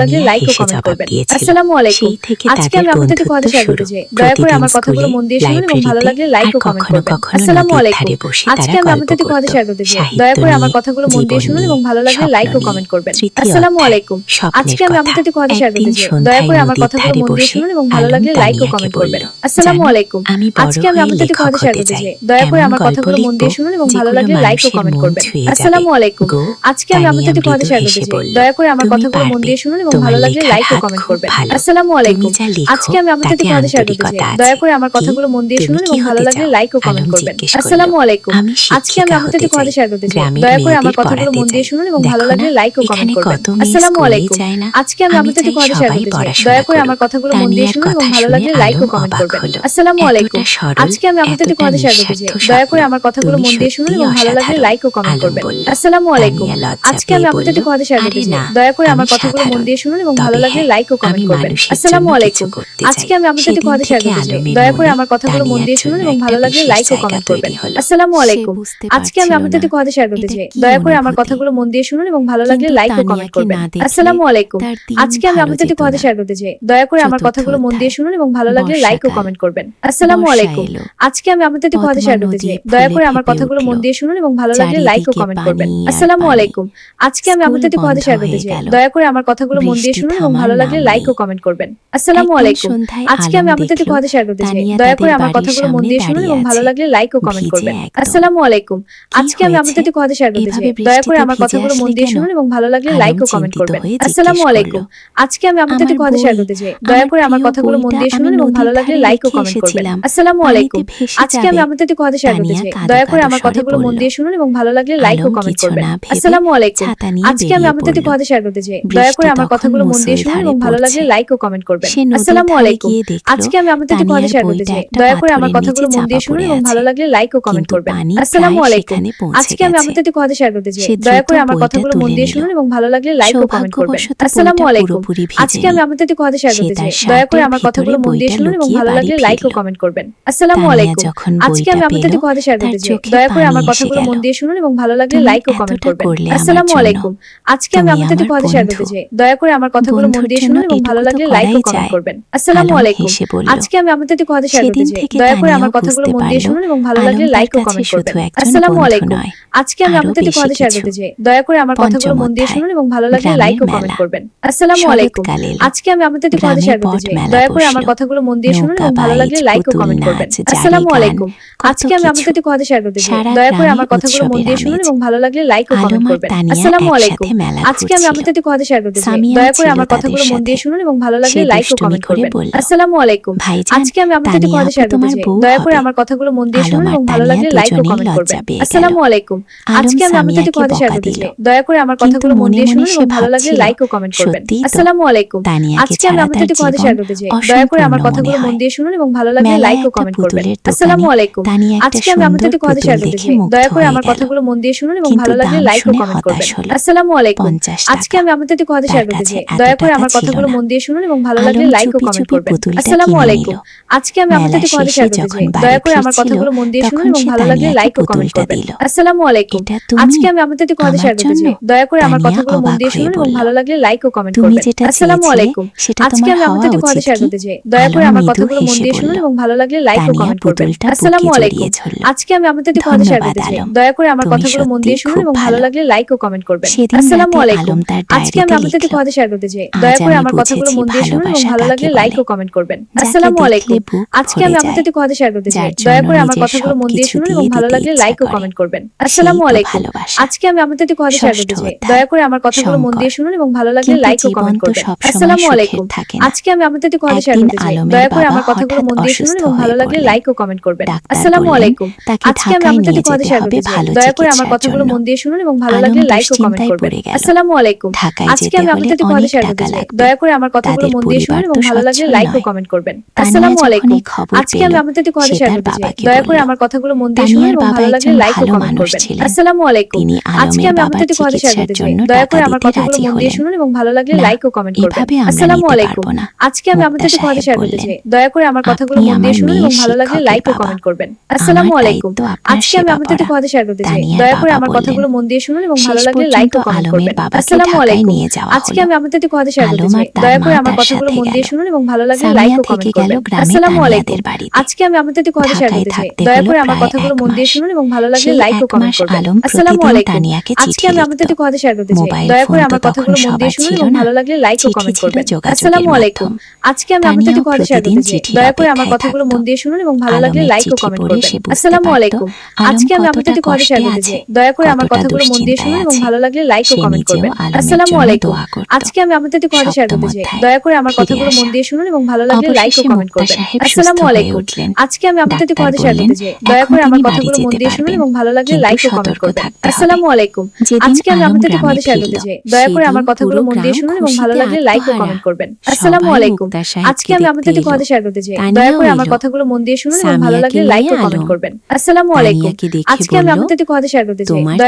S2: লাগলে লাইক ও কমেন্ট করবেন। আসসালামু আলাইকুম। আজকে আমি আপনাদের কথা শেয়ার করতে চাই, দয়া করে আমার কথাগুলো মন দিয়ে শুনুন এবং ভালো লাগলে লাইক ও কমেন্ট করবেন। আসসালামু আলাইকুম। আজকে আমি আপনাদের কথা শেয়ার করতে চাই, দয়া করে আমার কথাগুলো মন দিয়ে শুনুন এবং ভালো লাগলে লাইক ও কমেন্ট করবেন। আসসালামু আলাইকুম। আজকে আমি আপনাদের কথা শেয়ার করতে চাই, দয়া করে আমার কথাগুলো মন দিয়ে শুনুন এবং ভালো লাগলে লাইক ও কমেন্ট করবেন। আসসালামু আলাইকুম। আজকে আমি আপনাদের কথা শেয়ার করতে চাই, দয়া করে আমার কথাগুলো মন দিয়ে শুনুন এবং ভালো লাগলে লাইক ও কমেন্ট করবেন। আসসালামু আলাইকুম। আজকে আমি আপনাদের কথা শেয়ার করতে চাই, দয়া করে আমার কথাগুলো মন দিয়ে শুনুন এবং ভালো লাগলে লাইক ও কমেন্ট করবেন। আসসালামু আলাইকুম। আজকে আমি আপনাদের কথা শেয়ার করতে চাই, দয়া করে আমার কথাগুলো মন দিয়ে শুনুন এবং ভালো লাগলে লাইক ও কমেন্ট করবেন। আসসালামু আলাইকুম। আজকে আমি আপনাদের কথা শেয়ার করতে চাই, দয়া করে আমার কথাগুলো মন দিয়ে শুনুন এবং ভালো লাগলে লাইক ও কমেন্ট করবেন। আসসালামু আলাইকুম। আজকে আমি আপনাদের কথা শেয়ার করতে চাই, দয়া করে আমার কথাগুলো মন দিয়ে শুনুন এবং ভালো লাগলে লাইক ও কমেন্ট করবেন। আসসালামু আলাইকুম। আজকে আমি আপনাদের কথা শেয়ার করতে চাই, দয়া করে আমার কথাগুলো মন দিয়ে শুনুন এবং ভালো লাগলে লাইক ও কমেন্ট করবেন। আসসালামু আলাইকুম। আজকে আমি আপনাদের কথা শেয়ার করতে চাই, দয়া করে আমার কথাগুলো মন দিয়ে শুনুন এবং ভালো লাগলে লাইক ও কমেন্ট করবেন। আসসালামু আলাইকুম। আজকে আমি আপনাদের কথা শেয়ার করতে চাই, দয়া করে আমার কথাগুলো মন দিয়ে শুনুন এবং ভালো লাগলে লাইক ও কমেন্ট করবেন। আসসালামু আলাইকুম। আজকে আমি আপনাদের কথা শেয়ার করতে চাই, দয়া করে আমার কথাগুলো মন দিয়ে শুনুন এবং ভালো লাগলে লাইক ও কমেন্ট করবেন। আসসালামু আলাইকুম। আজকে আমি আপনাদের কথা শেয়ার করতে চাই, দয়া করে আমার কথাগুলো মন দিয়ে শুনুন এবং ভালো লাগলে লাইক ও কমেন্ট করবেন। আসসালামু আলাইকুম। আজকে আমি আপনাদের কথা শেয়ার করতে চাই, দয়া করে আমার কথাগুলো মন দিয়ে শুনুন শুনুন এবং ভালো লাগলে লাইক ও কমেন্ট করবেন। আসসালামু আলাইকুম। আজকে আমি আপনাদের একটি কথা শেয়ার করতে চাই, দয়া করে আমার কথাগুলো মন দিয়ে শুনুন এবং ভালো লাগলে লাইক ও কমেন্ট করবেন। আসসালামু আলাইকুম। আজকে আমি আপনাদের একটি কথা শেয়ার করতে চাই, দয়া করে আমার কথাগুলো মন দিয়ে শুনুন এবং ভালো লাগলে লাইক ও কমেন্ট করবেন। আসসালামু আলাইকুম। আজকে আমি আপনাদের একটি কথা শেয়ার করতে চাই, দয়া করে আমার কথাগুলো মন দিয়ে শুনুন এবং ভালো লাগলে লাইক ও কমেন্ট করবেন। আসসালামু আলাইকুম। আজকে আমি আপনাদের একটি কথা শেয়ার করতে চাই, দয়া করে আমার কথাগুলো মন দিয়ে শুনুন এবং ভালো লাগলে লাইক ও কমেন্ট করবেন। আসসালামু আলাইকুম। আজকে আমি আপনাদের একটি কথা শেয়ার করতে চাই, দয়া করে আমার কথাগুলো মন দিয়ে শুনুন এবং ভালো লাগলে লাইক ও কমেন্ট করবেন। আসসালামু আলাইকুম। আজকে আমি আপনাদের একটি কথা শেয়ার করতে চাই, দয়া করে আমার কথাগুলো মন দিয়ে শুনুন এবং ভালো লাগলে লাইক ও কমেন্ট করবেন। আসসালামু আলাইকুম। আজকে আমি আপনাদের একটি কথা শেয়ার করতে চাই, দয়া করে আমার কথাগুলো মন দিয়ে শুনুন এবং ভালো লাগলে লাইক ও কমেন্ট করবেন। আসসালামু আলাইকুম। আজকে আমি আপনাদের একটি কথা শেয়ার করতে চাই, দয়া করে আমার কথাগুলো মন দিয়ে শুনুন এবং ভালো লাগলে লাইক ও কমেন্ট করবেন। আসসালামু আলাইকুম। আজকে আমি আপনাদের একটি কথা শেয়ার করতে চাই, দয়া করে আমার কথাগুলো মন দিয়ে শুনুন এবং ভালো লাগলে লাইক ও কমেন্ট করবেন। আসসালামু আলাইকুম। আজকে আমি আপনাদের একটি কথা শেয়ার করতে চাই, দয়া করে আমার কথাগুলো মন দিয়ে শুনুন এবং ভালো লাগলে লাইক ও কমেন্ট করবেন। আসসালামু আলাইকুম। আজকে আমি আপনাদের একটি কথা শেয়ার করতে চাই, দয়া করে আমার কথাগুলো মন দিয়ে শুনুন এবং ভালো লাগলে লাইক ও কমেন্ট করবেন। আসসালামু আলাইকুম। আজকে আমি আপনাদের একটি কথা শেয়ার করতে চাই, দয়া করে আমার কথাগুলো মন দিয়ে শুনুন এবং ভালো লাগলে লাইক ও কমেন্ট করবেন। আসসালামু আলাইকুম। আজকে আমি আপনাদের একটি কথা শেয়ার করতে চাই, দয়া করে আমার কথাগুলো মন দিয়ে শুনুন এবং ভালো লাগলে লাইক ও কমেন্ট করবেন। আসসালামু আলাইকুম। আজকে আমি আপনাদের একটি কথা শেয়ার করতে চাই, দয়া করে আমার কথাগুলো মন দিয়ে শুনুন এবং ভালো লাগলে লাইক ও কমেন্ট করবেন। আসসালামু আলাইকুম। আজকে আমি আপনাদের একটি কথা শেয়ার করতে চাই, দয়া করে আমার কথাগুলো মন দিয়ে শুনুন এবং ভালো লাগলে লাইক ও কমেন্ট করবেন। আসসালামু আলাইকুম। আজকে আমি আপনাদের একটি কথা শেয়ার করতে চাই, দয়া করে আমার কথাগুলো মন দিয়ে শুনুন এবং ভালো লাগলে লাইক ও কমেন্ট করবেন। আসসালামু আলাইকুম। আজকে আমি আপনাদের একটি কথা শেয়ার করতে চাই, দয়া করে আমার কথাগুলো মন দিয়ে শুনুন এবং ভালো লাগলে লাইক ও কমেন্ট করবেন। আসসালামু আলাইকুম। আজকে আমি আপনাদের একটি কথা শেয়ার করতে চাই, দয়া করে আমার কথাগুলো মন দিয়ে শুনুন এবং ভালো লাগলে লাইক ও কমেন্ট করবেন। আসসালামু আলাইকুম। আজকে আমি আপনাদের একটি কথা শেয়ার করতে চাই, দয়া করে আমার কথাগুলো মন দিয়ে শুনুন এবং ভালো লাগলে লাইক ও কমেন্ট করবেন। আসসালামু আলাইকুম। আজকে আমি আপনাদের একটি কথা শেয়ার করতে চাই, দয়া করে আমার কথাগুলো মন দিয়ে শুনুন এবং ভালো লাগলে লাইক ও কমেন্ট করবেন। আসসালামু আলাইকুম। আজকে আমি আপনাদের একটি কথা শেয়ার করতে চাই, দয়া করে আমার কথাগুলো মন দিয়ে শুনুন এবং ভালো লাগলে লাইক ও কমেন্ট করবেন। আসসালামু আলাইকুম। আজকে আমি আপনাদের একটি কথা শেয়ার করতে চাই, দয়া করে আমার কথাগুলো মন দিয়ে শুনুন এবং ভালো লাগলে লাইক ও কমেন্ট করবেন। আসসালামু আলাইকুম। আজকে আমি আপনাদের একটি কথা শেয়ার করতে চাই, দয়া করে আমার কথাগুলো মন দিয়ে শুনুন এবং ভালো লাগলে লাইক ও কমেন্ট করবেন। আসসালামু আলাইকুম। আজকে আমি আপনাদের একটি কথা শেয়ার করতে চাই, দয়া করে আমার কথাগুলো মন দিয়ে শুনুন এবং ভালো লাগলে লাইক ও কমেন্ট করবেন। আসসালামু আলাইকুম। আজকে আমি আপনাদের একটি কথা শেয়ার করতে চাই, দয়া করে আমার কথাগুলো মন দিয়ে শুনুন এবং ভালো লাগলে লাইক ও কমেন্ট করবেন। আসসালামু আলাইকুম। আজকে আমি আপনাদের একটি কথা শেয়ার করতে চাই, দয়া করে আমার কথাগুলো মন দিয়ে শুনুন এবং ভালো লাগলে লাইক ও কমেন্ট করবেন। আসসালামু আলাইকুম। আজকে আমি আপনাদের একটি কথা শেয়ার করতে চাই, দয়া করে আমার কথাগুলো মন দিয়ে শুনুন এবং ভালো লাগলে লাইক ও কমেন্ট করবেন। আসসালামু আলাইকুম। আজকে আমি আপনাদের একটি কথা শেয়ার করতে চাই, দয়া করে আমার কথাগুলো মন দিয়ে শুনুন এবং ভালো লাগলে লাইক ও কমেন্ট করবেন। আসসালামু আলাইকুম। আজকে আমি আপনাদের একটি কথা শেয়ার করতে চাই, দয়া করে আমার কথাগুলো মন দিয়ে শুনুন এবং ভালো লাগলে লাইক ও কমেন্ট করবেন। আসসালামু আলাইকুম। আজকে আমি আপনাদের একটি কথা শেয়ার করতে চাই, দয়া করে আমার কথাগুলো মন দিয়ে শুনুন এবং ভালো লাগলে লাইক ও কমেন্ট করবেন। আসসালামু আলাইকুম। আজকে আমি আপনাদের একটি কথা শেয়ার করতে চাই, দয়া করে আমার কথাগুলো মন দিয়ে শুনুন এবং ভালো লাগলে লাইক ও কমেন্ট করবেন। আসসালামু আলাইকুম। আজকে আমি আপনাদের একটি কথা শেয়ার করতে চাই, দয়া করে আমার কথাগুলো মন দিয়ে শুনুন এবং ভালো লাগলে লাইক ও কমেন্ট করবেন। আসসালামু আলাইকুম। আজকে আমি আপনাদের একটি কথা শেয়ার করতে চাই, দয়া করে আমার কথাগুলো মন দিয়ে শুনুন এবং ভালো লাগলে লাইক ও কমেন্ট করবেন। আসসালামু আলাইকুম। আজকে আমি আপনাদের একটি কথা শেয়ার করতে চাই, দয়া করে আমার কথাগুলো মন দিয়ে শুনুন এবং ভালো লাগলে লাইক ও কমেন্ট করবেন। আসসালামু আলাইকুম। আজকে আমি আপনাদের একটি কথা শেয়ার করতে চাই, দয়া করে আমার কথাগুলো মন দিয়ে শুনুন এবং ভালো লাগলে লাইক ও কমেন্ট করবেন। আসসালামু আলাইকুম। আজকে আমি আপনাদের একটি কথা শেয়ার করতে চাই, দয়া করে আমার কথাগুলো মন দিয়ে শুনুন এবং ভালো লাগলে লাইক ও কমেন্ট করবেন। আসসালামু আলাইকুম। আজকে আমি আপনাদের একটি কথা শেয়ার করতে চাই, দয়া করে আমার কথাগুলো মন দিয়ে শুনুন এবং ভালো লাগলে লাইক ও কমেন্ট করবেন। আসসালামু আলাইকুম। আজকে আমি আপনাদের একটি কথা শেয়ার করতে চাই, দয়া করে আমার কথাগুলো মন দিয়ে শুনুন এবং ভালো লাগলে লাইক ও কমেন্ট করবেন। আসসালামু আলাইকুম। আজকে আমি আপনাদের একটি কথা শেয়ার করতে চাই, দয়া করে আমার কথাগুলো মন দিয়ে শুনুন এবং ভালো লাগলে লাইক ও কমেন্ট করবেন। আসসালামু আলাইকুম। আজকে আমি আপনাদের একটি কথা শেয়ার করতে চাই, দয়া করে আমার কথাগুলো মন দিয়ে শুনুন এবং ভালো লাগলে লাইক ও কমেন্ট করবেন। আসসালামু আলাইকুম। আজকে আমি আপনাদের একটি কথা শেয়ার করতে চাই, দয়া করে আমার কথাগুলো মন দিয়ে শুনুন এবং ভালো লাগলে লাইক ও কমেন্ট করবেন। আসসালামু আলাইকুম। আজকে আমি আপনাদের একটি কথা শেয়ার করতে চাই, দয়া করে আমার কথাগুলো মন দিয়ে শুনুন এবং ভালো লাগলে লাইক ও কমেন্ট করবেন। আসসালামু আলাইকুম। আজকে আমি আপনাদের একটি কথা শেয়ার করতে চাই, দয়া করে আমার কথাগুলো মন দিয়ে শুনুন এবং ভালো লাগলে লাইক ও কমেন্ট করবেন। আসসালামু আলাইকুম। আজকে আমি আপনাদের একটি কথা শেয়ার করতে চাই, দয়া করে আমার কথাগুলো মন দিয়ে শুনুন এবং ভালো লাগলে লাইক ও কমেন্ট করবেন। আসসালামু আলাইকুম। আজকে আমি আপনাদের একটি কথা শেয়ার করতে চাই,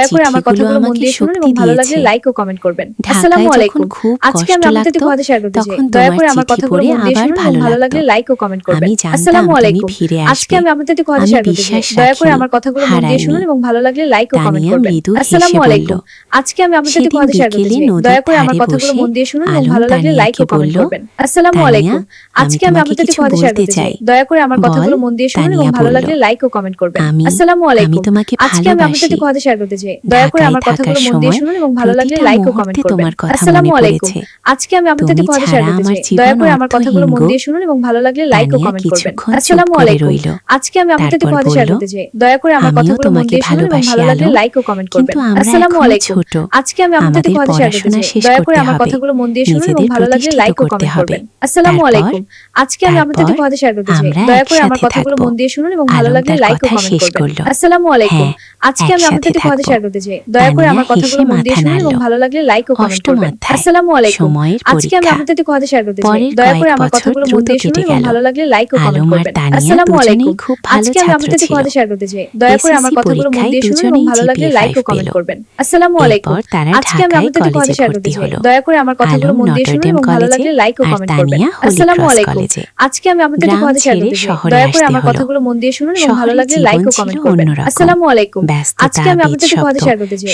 S2: দয়া করে আমার কথাগুলো মন দিয়ে শুনুন এবং ভালো লাগলে লাইক ও কমেন্ট করবেন। আসসালামু আলাইকুম। আজকে আমি আপনাদের একটি কথা শেয়ার করতে চাই, দয়া করে আমার কথাগুলো মন দিয়ে শুনুন এবং ভালো লাগলে লাইক ও কমেন্ট করবেন। আসসালামু আলাইকুম। আজকে আমি আপনাদের একটি কথা শেয়ার করতে চাই, দয়া করে আমার কথাগুলো মন দিয়ে শুনুন এবং ভালো লাগলে লাইক ও কমেন্ট করবেন। আসসালামু আলাইকুম। আজকে আমি আপনাদের একটি কথা শেয়ার করতে চাই, দয়া করে আমার কথাগুলো মন দিয়ে শুনুন এবং ভালো লাগলে লাইক ও কমেন্ট করবেন। আসসালামু আলাইকুম। আজকে আমি আপনাদের একটি কথা শেয়ার করতে চাই, দয়া করে আমার কথাগুলো মন দিয়ে শুনুন এবং ভালো লাগলে লাইক ও কমেন্ট করবেন। আসসালামু আলাইকুম।
S1: তোমাকে
S2: আজকে আমি আপনাদের সাথে কথা শেয়ার করতে চাই। দয়া করে আমার কথাগুলো মন দিয়ে শুনুন এবং ভালো লাগলে লাইক ও কমেন্ট করবেন। আসসালামু আলাইকুম। আজকে আমি আপনাদের সাথে কথা শেয়ার করতে চাই। দয়া করে আমার কথাগুলো মন দিয়ে শুনুন এবং ভালো লাগলে লাইক ও কমেন্ট করবেন। আসসালামু আলাইকুম। আজকে আমি আপনাদের সাথে কথা শেয়ার করতে চাই। দয়া করে আমার কথাগুলো মন দিয়ে শুনুন এবং ভালো লাগলে লাইক ও কমেন্ট করবেন। আসসালামু আলাইকুম। আজকে আমি আপনাদের সাথে কথা শেয়ার করতে চাই। দয়া করে আমার কথাগুলো মন দিয়ে শুনুন এবং ভালো লাগলে লাইক ও কমেন্ট করবেন। আসসালামু আলাইকুম। আজকে আমি আপনাদের সাথে কথা শেয়ার করতে চাই। দয়া করে আমার কথাগুলো মন দিয়ে শুনুন এবং ভালো লাগলে লাইক ও কমেন্ট করবেন। আসসালামু আলাইকুম। আজকে আমি আপনাদের সাথে কথা শেয়ার করতে চাই। দয়া করে আমার কথাগুলো মন দিয়ে শুনুন এবং ভালো লাগলে লাইক ও কমেন্ট করবেন। আসসালামু আলাইকুম। আজকে আমি আপনাদের সাথে কথা শেয়ার করতে চাই। দয়া করে আমার কথাগুলো মন দিয়ে শুনুন এবং ভালো লাগলে লাইক ও কমেন্ট করবেন। আসসালামু আলাইকুম। আজকে আমি আপনাদের সাথে কথা শেয়ার করতে চাই। দয়া করে আমার কথাগুলো মন দিয়ে শুনুন এবং ভালো লাগলে লাইক ও কমেন্ট করবেন। আসসালামু আলাইকুম। আজকে আমি আপনাদের সাথে কথা শেয়ার করতে চাই। দয়া করে আমার কথাগুলো মন দিয়ে শুনুন এবং ভালো লাগলে লাইক ও কমেন্ট করবেন। আসসালামু আলাইকুম। আজকে আমি আপনাদের সাথে কথা শেয়ার করতে চাই। দয়া করে আমার কথাগুলো মন দিয়ে শুনুন এবং ভালো লাগলে লাইক ও কমেন্ট করবেন। আসসালামু আলাইকুম। আজকে আমি আপনাদের সাথে কথা শেয়ার করতে চাই।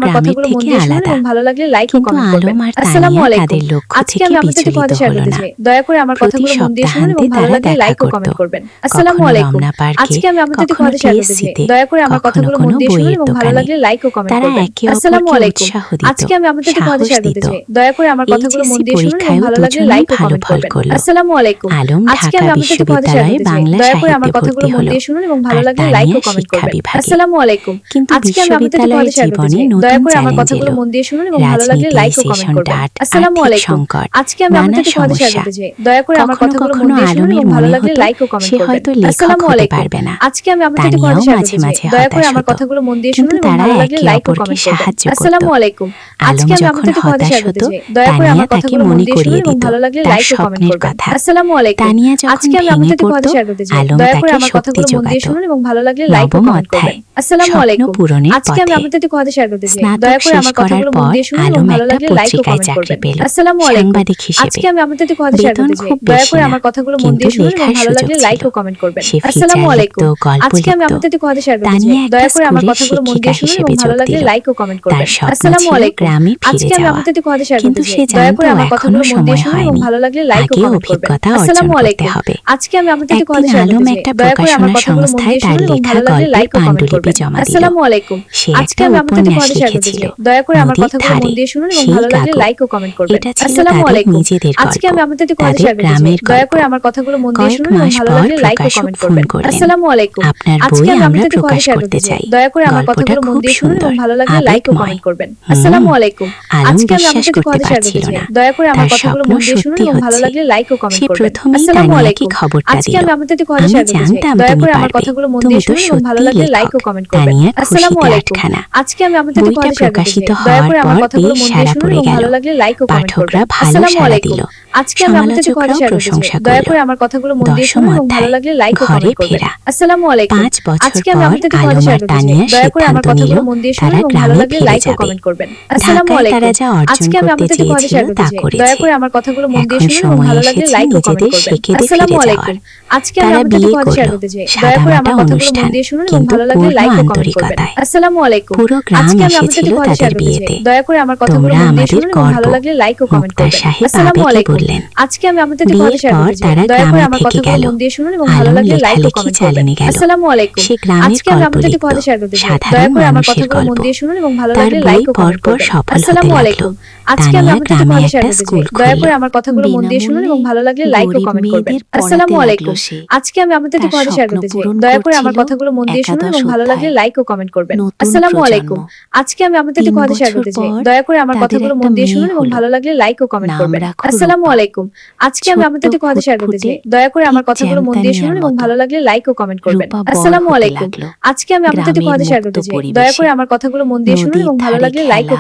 S2: দয়া করে আমার কথাগুলো মন দিয়ে শুনুন এবং ভালো লাগলে লাইক ও কমেন্ট করবেন। আসসালামু আলাইকুম। আজকে আমি আপনাদের সাথে কথা শেয়ার করতে চাই। দয়া করে আমার কথাগুলো মন দিয়ে শুনুন এবং ভালো লাগলে লাইক ও কমেন্ট করবেন। আসসালামু আলাইকুম। আজকে আমি আপনাদের সাথে কথা শেয়ার করতে চাই। দয়া করে আমার কথাগুলো মন দিয়ে শুনুন এবং ভালো লাগলে লাইক ও কমেন্ট করবেন। আসসালামু আলাইকুম। আজকে আমি আপনাদের সাথে কথা শেয়ার করতে চাই। দয়া করে আমার কথাগুলো মন দিয়ে শুনুন এবং ভালো লাগলে লাইক ও কমেন্ট করবেন। আসসালামু আলাইকুম। আজকে আমি আপনাদের সাথে কথা শেয়ার করতে চাই। দয়া করে আমার কথাগুলো মন দিয়ে শুনুন এবং ভালো লাগলে লাইক ও কমেন্ট করবেন। আসসালামু আলাইকুম। আজকে আমি আপনাদের সাথে কথা শেয়ার করতে চাই। দয়া করে আমার কথাগুলো মন দিয়ে শুনুন এবং ভালো লাগলে লাইক ও কমেন্ট করবেন। আসসালামু আলাইকুম। আজকে আমি আপনাদের সাথে কথা শেয়ার করতে চাই। দয়া করে আমার কথাগুলো মন দিয়ে শুনুন এবং ভালো লাগলে লাইক ও কমেন্ট করবেন। আসসালামু আলাইকুম। আজকে আমি আপনাদের সাথে কথা শেয়ার করতে চাই। দয়া করে আমার কথাগুলো মন দিয়ে শুনুন এবং ভালো লাগলে লাইক ও কমেন্ট করবেন। আসসালামু আলাইকুম। আজকে আমি আপনাদের সাথে কথা শেয়ার করতে চাই। দয়া করে আমার কথাগুলো মন দিয়ে শুনুন এবং ভালো লাগলে লাইক ও কমেন্ট করবেন। আসসালামু আলাইকুম। আজকে আমি আপনাদের সাথে কথা শেয়ার করতে চাই। দয়া করে আমার কথাগুলো মন দিয়ে শুনুন এবং ভালো লাগলে লাইক ও কমেন্ট করবেন। আসসালামু আলাইকুম। আজকে আমি আপনাদের সাথে কথা শেয়ার করতে চাই। দয়া করে আমার কথাগুলো মন দিয়ে শুনুন এবং ভালো লাগলে লাইক ও কমেন্ট করবেন। আসসালামু আলাইকুম। আজকে আমি আপনাদের সাথে কথা শেয়ার করতে চাই। দয়া করে আমার কথাগুলো মন দিয়ে শুনুন এবং ভালো লাগলে লাইক ও কমেন্ট করবেন। আসসালামু আলাইকুম। আজকে আমি আপনাদের সাথে কথা শেয়ার করতে চাই। দয়া করে আমার কথাগুলো মন দিয়ে শুনুন এবং ভালো লাগলে লাইক ও কমেন্ট করবেন। আসসালামু আলাইকুম। আজকে আমি আপনাদের সাথে কথা শেয়ার করতে চাই। দয়া করে আমার কথাগুলো মন দিয়ে শুনুন এবং ভালো লাগলে লাইক ও কমেন্ট করবেন। আসসালামু আলাইকুম। আজকে আমি আপনাদের সাথে কথা শেয়ার করতে চাই। দয়া করে আমার কথাগুলো মন দিয়ে শুনুন এবং ভালো লাগলে লাইক ও কমেন্ট করবেন। আসসালামু আলাইকুম। আজকে আমি আপনাদের সাথে কথা শেয়ার করতে চাই। দয়া করে আমার কথাগুলো মন দিয়ে শুনুন এবং ভালো লাগলে লাইক ও কমেন্ট করবেন। আসসালামু আলাইকুম। আজকে আমি আপনাদের সাথে কথা শেয়ার করতে চাই। দয়া করে আমার কথাগুলো মন দিয়ে শুনুন এবং ভালো লাগলে লাইক ও কমেন্ট করবেন। আসসালামু আলাইকুম। আজকে আমি আপনাদের সাথে কথা শেয়ার করতে চাই। দয়া করে আমার কথাগুলো মন দিয়ে শুনুন এবং ভালো লাগলে লাইক ও কমেন্ট করবেন। আসসালামু আলাইকুম। আজকে আমি আপনাদের সাথে কথা শেয়ার করতে চাই। দয়া করে আমার কথাগুলো মন দিয়ে শুনুন এবং ভালো লাগলে লাইক ও কমেন্ট করবেন। আসসালামু আলাইকুম। আজকে আমি আপনাদের সাথে কথা শেয়ার করতে চাই। দয়া করে আমার কথাগুলো মন দিয়ে শুনুন এবং ভালো লাগলে লাইক ও কমেন্ট করবেন। আসসালামু আলাইকুম। আজকে আমি আপনাদের সাথে কথা শেয়ার করতে চাই। দয়া করে আমার কথাগুলো মন দিয়ে শুনুন এবং ভালো লাগলে লাইক ও কমেন্ট করবেন। আসসালামু আলাইকুম। আজকে আমি আপনাদের সাথে কথা শেয়ার করতে চাই। দয়া করে আমার কথাগুলো মন দিয়ে শুনুন এবং ভালো লাগলে লাইক ও কমেন্ট করবেন। আসসালামু আলাইকুম। আজকে আমি আপনাদের সাথে কথা শেয়ার করতে চাই। দয়া করে আমার কথাগুলো মন দিয়ে শুনুন এবং ভালো লাগলে লাইক ও কমেন্ট করবেন। আসসালামু আলাইকুম। আজকে আমি আপনাদের সাথে কথা শেয়ার করতে চাই। দয়া করে আমার কথাগুলো মন দিয়ে শুনুন এবং ভালো লাগলে লাইক ও কমেন্ট করবেন। আসসালামু আলাইকুম। আজকে আমি আপনাদের সাথে কথা শেয়ার করতে চাই। দয়া করে আমার কথাগুলো মন দিয়ে শুনুন এবং ভালো লাগলে লাইক ও কমেন্ট করবেন। আসসালামু আলাইকুম। আজকে আমি আপনাদের সাথে কথা শেয়ার করতে চাই। দয়া করে আমার কথাগুলো মন দিয়ে শুনুন এবং ভালো লাগলে লাইক ও কমেন্ট করবেন। আসসালামু আলাইকুম। আজকে আমি আপনাদের সাথে কথা শেয়ার করতে চাই। দয়া করে আমার কথাগুলো মন দিয়ে শুনুন এবং ভালো লাগলে লাইক ও কমেন্ট করবেন। আসসালামু আলাইকুম। আজকে আমি আপনাদের সাথে কথা শেয়ার করতে চাই। দয়া করে আমার কথাগুলো মন দিয়ে শুনুন এবং ভালো লাগলে লাইক ও কমেন্ট করবেন। আসসালামু আলাইকুম। আজকে আমি আপনাদের সাথে কথা শেয়ার করতে চাই। দয়া করে আমার কথাগুলো মন দিয়ে শুনুন এবং ভালো লাগলে লাইক ও কমেন্ট করবেন। আসসালামু আলাইকুম। আজকে আমি আপনাদের সাথে কথা শেয়ার করতে চাই। দয়া করে আমার কথাগুলো মন দিয়ে শুনুন এবং ভালো লাগলে লাইক ও কমেন্ট করবেন। আসসালামু আলাইকুম। আজকে আমি আপনাদের সাথে কথা শেয়ার করতে চাই। দয়া করে আমার কথাগুলো মন দিয়ে শুনুন এবং ভালো লাগলে লাইক ও কমেন্ট করবেন। আসসালামু আলাইকুম। আজকে আমি আপনাদের সাথে কথা শেয়ার করতে চাই। দয়া করে আমার কথাগুলো মন দিয়ে শুনুন এবং ভালো লাগলে লাইক ও কমেন্ট করবেন। আসসালামু আলাইকুম। আজকে আমি আপনাদের সাথে কথা শেয়ার করতে চাই। দয়া করে আমার কথাগুলো মন দিয়ে শুনুন এবং ভালো লাগলে লাইক ও কমেন্ট করবেন। আসসালামু আলাইকুম। আজকে আমি আপনাদের সাথে কথা শেয়ার করতে চাই। দয়া করে আমার কথাগুলো মন দিয়ে শুনুন এবং ভালো লাগলে লাইক ও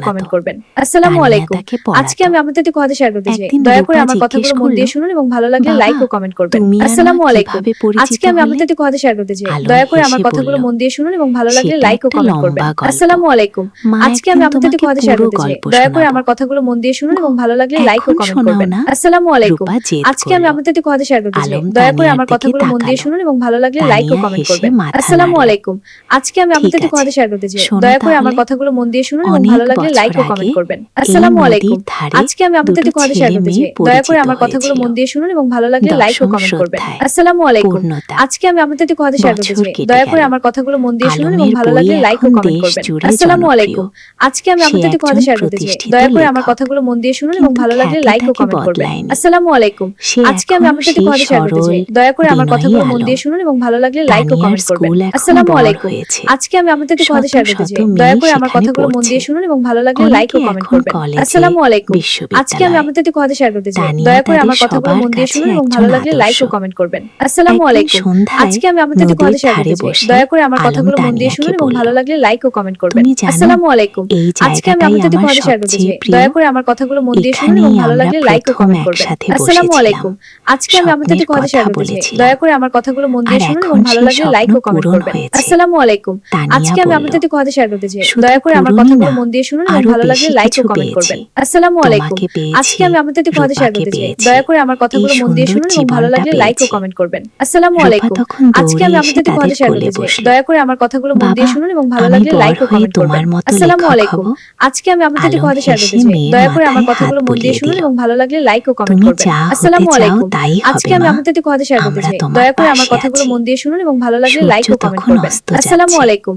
S2: কমেন্ট করবেন। আসসালামু আলাইকুম। আজকে আমি আপনাদের সাথে কথা শেয়ার করতে চাই। দয়া করে আমার কথাগুলো মন দিয়ে শুনুন এবং ভালো লাগলে লাইক ও কমেন্ট করবেন। আসসালামু আলাইকুম। আজকে আমি আপনাদের সাথে কথা শেয়ার করতে চাই। দয়া করে আমার কথাগুলো মন দিয়ে শুনুন এবং ভালো লাগলে লাইক ও কমেন্ট করবেন। আসসালামু আলাইকুম। আজকে আমি আপনাদের সাথে কথা শেয়ার করতে চাই। দয়া করে আমার কথাগুলো মন দিয়ে শুনুন এবং ভালো লাগলে লাইক ও কমেন্ট করবেন। আসসালামু আলাইকুম। আজকে আমি আপনাদের সাথে কথা শেয়ার করতে চাই। দয়া করে আমার কথাগুলো মন দিয়ে শুনুন এবং ভালো লাগলে লাইক ও কমেন্ট করবেন। আসসালামু আলাইকুম। আজকে আমি আপনাদের একটি কথা শেয়ার করতে চাই। দয়া করে আমার কথাগুলো মন দিয়ে শুনুন এবং ভালো লাগলে লাইক ও কমেন্ট করবেন। আসসালামু আলাইকুম। আজকে আমি আপনাদের একটি কথা শেয়ার করতে চাই। দয়া করে আমার কথাগুলো মন দিয়ে শুনুন এবং ভালো লাগলে লাইক ও কমেন্ট করবেন। আসসালামু আলাইকুম। আজকে আমি আপনাদের একটি কথা শেয়ার করতে চাই। দয়া করে আমার কথাগুলো মন দিয়ে শুনুন এবং ভালো লাগলে লাইক ও কমেন্ট করবেন। আসসালামু আলাইকুম। আজকে আমি আপনাদের একটি কথা শেয়ার করতে চাই। দয়া করে আমার কথাগুলো মন দিয়ে শুনুন এবং ভালো লাগলে লাইক ও কমেন্ট করবেন। আসসালামু আলাইকুম। আজকে আমি আপনাদের একটি কথা শেয়ার করতে চাই। দয়া করে আমার কথাগুলো মন দিয়ে শুনুন এবং ভালো লাগলে লাইক ও কমেন্ট করবেন। আসসালামু আলাইকুম। আজকে আমি আপনাদের একটি কথা শেয়ার করতে চাই। দয়া করে আমার কথাগুলো মন দিয়ে শুনুন এবং ভালো লাগলে লাইক ও কমেন্ট করবেন। আসসালামু আলাইকুম। আজকে আমি আপনাদের একটি কথা শেয়ার করতে চাই। দয়া করে আমার কথাগুলো মন দিয়ে শুনুন এবং ভালো লাগলে লাইক ও কমেন্ট করবেন। আসসালামু আলাইকুম। আজকে আমি আপনাদের একটি কথা শেয়ার করতে চাই। দয়া করে আমার কথাগুলো মন দিয়ে শুনুন এবং ভালো লাগলে লাইক ও কমেন্ট করবেন। আসসালামু আলাইকুম। আজকে আমি আপনাদের একটি কথা শেয়ার করতে চাই। দয়া করে আমার কথাগুলো মন দিয়ে শুনুন এবং ভালো লাগলে লাইক ও কমেন্ট করবেন। আসসালামু আলাইকুম। আজকে আমি আপনাদের একটি কথা শেয়ার করতে চাই। দয়া করে আমার কথাগুলো মন দিয়ে শুনুন এবং ভালো লাগলে লাইক ও কমেন্ট করবেন। আসসালামু আলাইকুম। আজকে আমি আপনাদের একটি কথা শেয়ার করতে চাই। দয়া করে আমার কথাগুলো মন দিয়ে শুনুন এবং ভালো লাগলে লাইক ও কমেন্ট করবেন। আসসালামু আলাইকুম। আজকে আমি আপনাদের একটি কথা শেয়ার করতে চাই। দয়া করে আমার কথাগুলো মন দিয়ে শুনুন এবং ভালো লাগলে লাইক ও কমেন্ট করবেন। আসসালামু আলাইকুম। আজকে আমি আপনাদের একটি কথা শেয়ার করতে চাই। দয়া করে আমার কথাগুলো মন দিয়ে শুনুন এবং ভালো লাগলে লাইক ও কমেন্ট করবেন। আসসালামু আলাইকুম। আজকে আমি আপনাদের একটি কথা শেয়ার করতে চাই। দয়া করে আমার কথাগুলো মন দিয়ে শুনুন এবং ভালো লাগলে লাইক ও কমেন্ট করবেন। আসসালামু আলাইকুম। আজকে আমি আপনাদের একটি কথা শেয়ার করতে চাই। দয়া করে আমার কথাগুলো মন দিয়ে শুনুন এবং ভালো লাগলে লাইক ও কমেন্ট করবেন। আসসালামু আলাইকুম।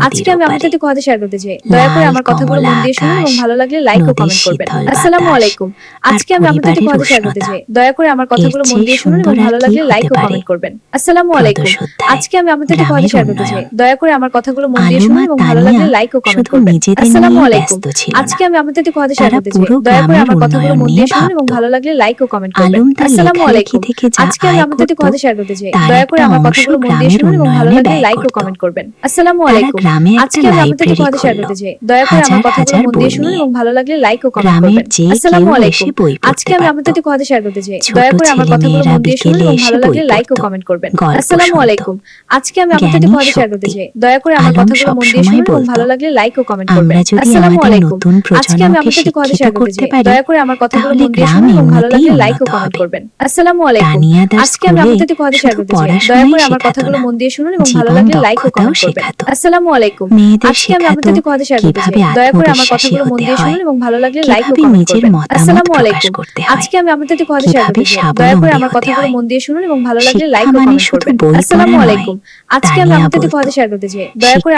S2: আজকে আমি আপনাদের একটি কথা শেয়ার করতে চাই। দয়া করে আমার কথাগুলো মন দিয়ে শুনুন এবং ভালো লাগলে লাইক ও কমেন্ট করবেন। আসসালামু আলাইকুম। আজকে আমি আপনাদের একটি কথা শেয়ার করতে চাই। দয়া করে আমার কথাগুলো মন দিয়ে শুনুন এবং ভালো লাগলে লাইক ও কমেন্ট করবেন। আসসালামু আলাইকুম। আজকে আমি আপনাদের একটি কথা শেয়ার করতে চাই। দয়া করে আমার কথাগুলো মন দিয়ে শুনুন এবং ভালো লাগলে লাইক ও কমেন্ট করবেন। আসসালামু আলাইকুম। আজকে আমি আপনাদের একটি কথা শেয়ার করতে চাই। দয়া করে আমার কথাগুলো মন দিয়ে শুনুন এবং ভালো লাগলে লাইক ও কমেন্ট করবেন। আসসালামু আলাইকুম। আজকে আমি আপনাদের একটি কথা শেয়ার করতে চাই। দয়া করে আমার কথাগুলো মন দিয়ে শুনুন এবং ভালো লাগলে লাইক ও কমেন্ট করবেন। আসসালামু আলাইকুম। আজকে আমি আপনাদের একটি কথা শেয়ার করতে চাই। দয়া করে আমার কথাগুলো মন দিয়ে শুনুন এবং ভালো লাগলে লাইক ও কমেন্ট করবেন। আসসালামু আলাইকুম। আজকে আমি আপনাদের একটি কথা শেয়ার করতে চাই। দয়া করে আমার কথাগুলো মন দিয়ে শুনুন এবং ভালো লাগলে লাইক ও কমেন্ট করবেন। আসসালামু আলাইকুম। আজকে আমি আপনাদের একটি কথা শেয়ার করতে চাই। দয়া করে আমার কথাগুলো মন দিয়ে শুনুন এবং ভালো লাগলে লাইক ও কমেন্ট করবেন। আসসালামু আলাইকুম। আজকে আমি আপনাদের একটি কথা শেয়ার করতে চাই। দয়া করে আমার কথাগুলো মন দিয়ে শুনুন এবং ভালো লাগলে লাইক ও কমেন্ট করবেন। আসসালামু আলাইকুম। আজকে আমি আপনাদের একটি কথা শেয়ার করতে চাই। দয়া করে আমার কথাগুলো মন দিয়ে শুনুন এবং ভালো লাগলে লাইক ও কমেন্ট করবেন। আসসালামু আলাইকুম। আজকে আমি আপনাদের একটি কথা শেয়ার করতে চাই। দয়া করে আমার কথাগুলো মন দিয়ে শুনুন এবং ভালো লাগলে লাইক ও কমেন্ট করবেন। আসসালামু আলাইকুম। আজকে আমি আপনাদের একটি কথা শেয়ার করতে চাই। দয়া করে আমার কথাগুলো মন দিয়ে শুনুন এবং ভালো লাগলে লাইক ও কমেন্ট করবেন। আসসালামু আলাইকুম। আজকে আমি আপনাদের একটি কথা শেয়ার করতে চাই। দয়া করে আমার কথাগুলো মন দিয়ে শুনুন এবং ভালো লাগলে লাইক ও কমেন্ট করবেন। আসসালামু আলাইকুম। আজকে আমি আপনাদের একটি কথা শেয়ার করতে চাই। দয়া করে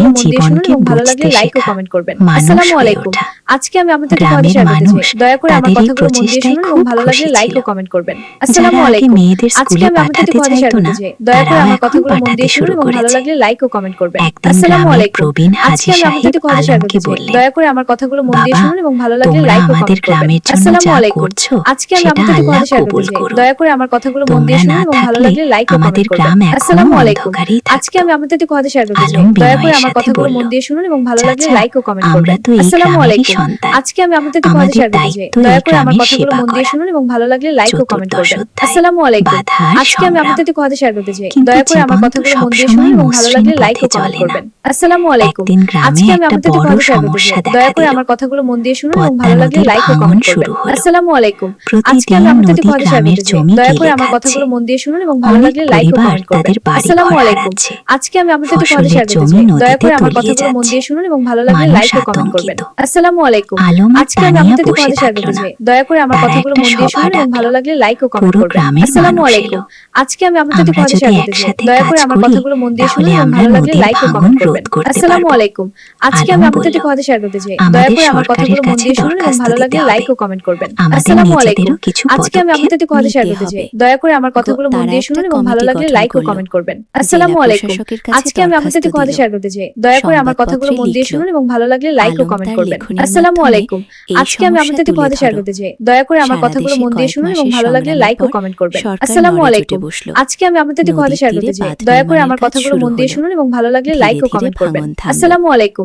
S2: আমার কথাগুলো মন দিয়ে শুনুন এবং ভালো লাগলে লাইক ও কমেন্ট করবেন। আসসালামু আলাইকুম। আজকে আমি আপনাদের একটি কথা শেয়ার করতে চাই। দয়া করে আমার কথাগুলো মন দিয়ে শুনুন এবং ভালো লাগলে লাইক ও কমেন্ট করবেন। আসসালামু আলাইকুম। আজকে আমি আপনাদের একটি কথা শেয়ার করতে চাই। দয়া করে আমার কথাগুলো মন দিয়ে শুনুন এবং ভালো লাগলে লাইক ও কমেন্ট করবেন। আসসালামু আলাইকুম। আজকে আমি আপনাদের একটি কথা শেয়ার করতে চাই। দয়া করে আমার কথাগুলো মন দিয়ে শুনুন এবং ভালো লাগলে লাইক ও কমেন্ট করবেন। আসসালামু আলাইকুম। আজকে আমি আপনাদের একটি কথা শেয়ার করতে চাই। দয়া করে আমার কথাগুলো মন দিয়ে শুনুন এবং ভালো লাগলে লাইক ও কমেন্ট করবেন। আসসালামু আলাইকুম। আজকে আমি আপনাদের একটি কথা শেয়ার করতে চাই। দয়া করে আমার কথাগুলো মন দিয়ে শুনুন এবং ভালো লাগলে লাইক ও কমেন্ট করবেন। আসসালামু আলাইকুম। আজকে আমি আপনাদের একটি কথা শেয়ার করতে চাই। দয়া করে আমার কথাগুলো মন দিয়ে শুনুন এবং ভালো লাগলে লাইক ও কমেন্ট করবেন। আসসালামু আলাইকুম। আজকে আমি আপনাদের একটি কথা শেয়ার করতে চাই। দয়া করে আমার কথাগুলো মন দিয়ে শুনুন এবং ভালো লাগলে লাইক ও কমেন্ট করবেন। আসসালামু আলাইকুম। আজকে আমি আপনাদের একটি কথা শেয়ার করতে চাই। দয়া করে আমার কথাগুলো মন দিয়ে শুনুন এবং ভালো লাগলে লাইক ও কমেন্ট করবেন। আসসালামু আলাইকুম। আজকে আমি আপনাদের একটি কথা শেয়ার করতে চাই। দয়া করে আমার কথাগুলো মন দিয়ে শুনুন এবং ভালো লাগলে লাইক ও কমেন্ট করবেন। আসসালামু আলাইকুম। আজকে আমি আপনাদের একটি কথা শেয়ার করতে চাই। দয়া করে আমার কথাগুলো মন দিয়ে শুনুন এবং ভালো লাগলে লাইক ও কমেন্ট করবেন। আসসালামু আলাইকুম। আজকে আমি আপনাদের একটি কথা শেয়ার করতে চাই। দয়া করে আমার কথাগুলো মন দিয়ে শুনুন এবং ভালো লাগলে লাইক ও কমেন্ট করবেন। আসসালামু আলাইকুম। আজকে আমি আপনাদের একটি কথা শেয়ার করতে চাই। দয়া করে আমার কথাগুলো মন দিয়ে শুনুন এবং ভালো লাগলে লাইক ও কমেন্ট করবেন। আসসালামু আলাইকুম। আজকে আমি আপনাদের একটি কথা শেয়ার করতে চাই। দয়া করে আমার কথাগুলো মন দিয়ে শুনুন এবং ভালো লাগলে লাইক ও কমেন্ট করবেন। আসসালামু আলাইকুম। আজকে আমি আপনাদের একটি কথা শেয়ার করতে চাই। দয়া করে আমার কথাগুলো মন দিয়ে শুনুন এবং ভালো লাগলে লাইক ও কমেন্ট করবেন। আসসালামু আলাইকুম। আজকে আমি আপনাদের একটি কথা শেয়ার করতে চাই। দয়া করে আমার কথাগুলো মন দিয়ে শুনুন এবং ভালো লাগলে লাইক ও কমেন্ট করবেন। আসসালামু আলাইকুম। আজকে আমি আপনাদের একটি কথা শেয়ার করতে চাই। দয়া করে আমার কথাগুলো মন দিয়ে শুনুন এবং ভালো লাগলে লাইক ও কমেন্ট করবেন। আসসালামু আলাইকুম।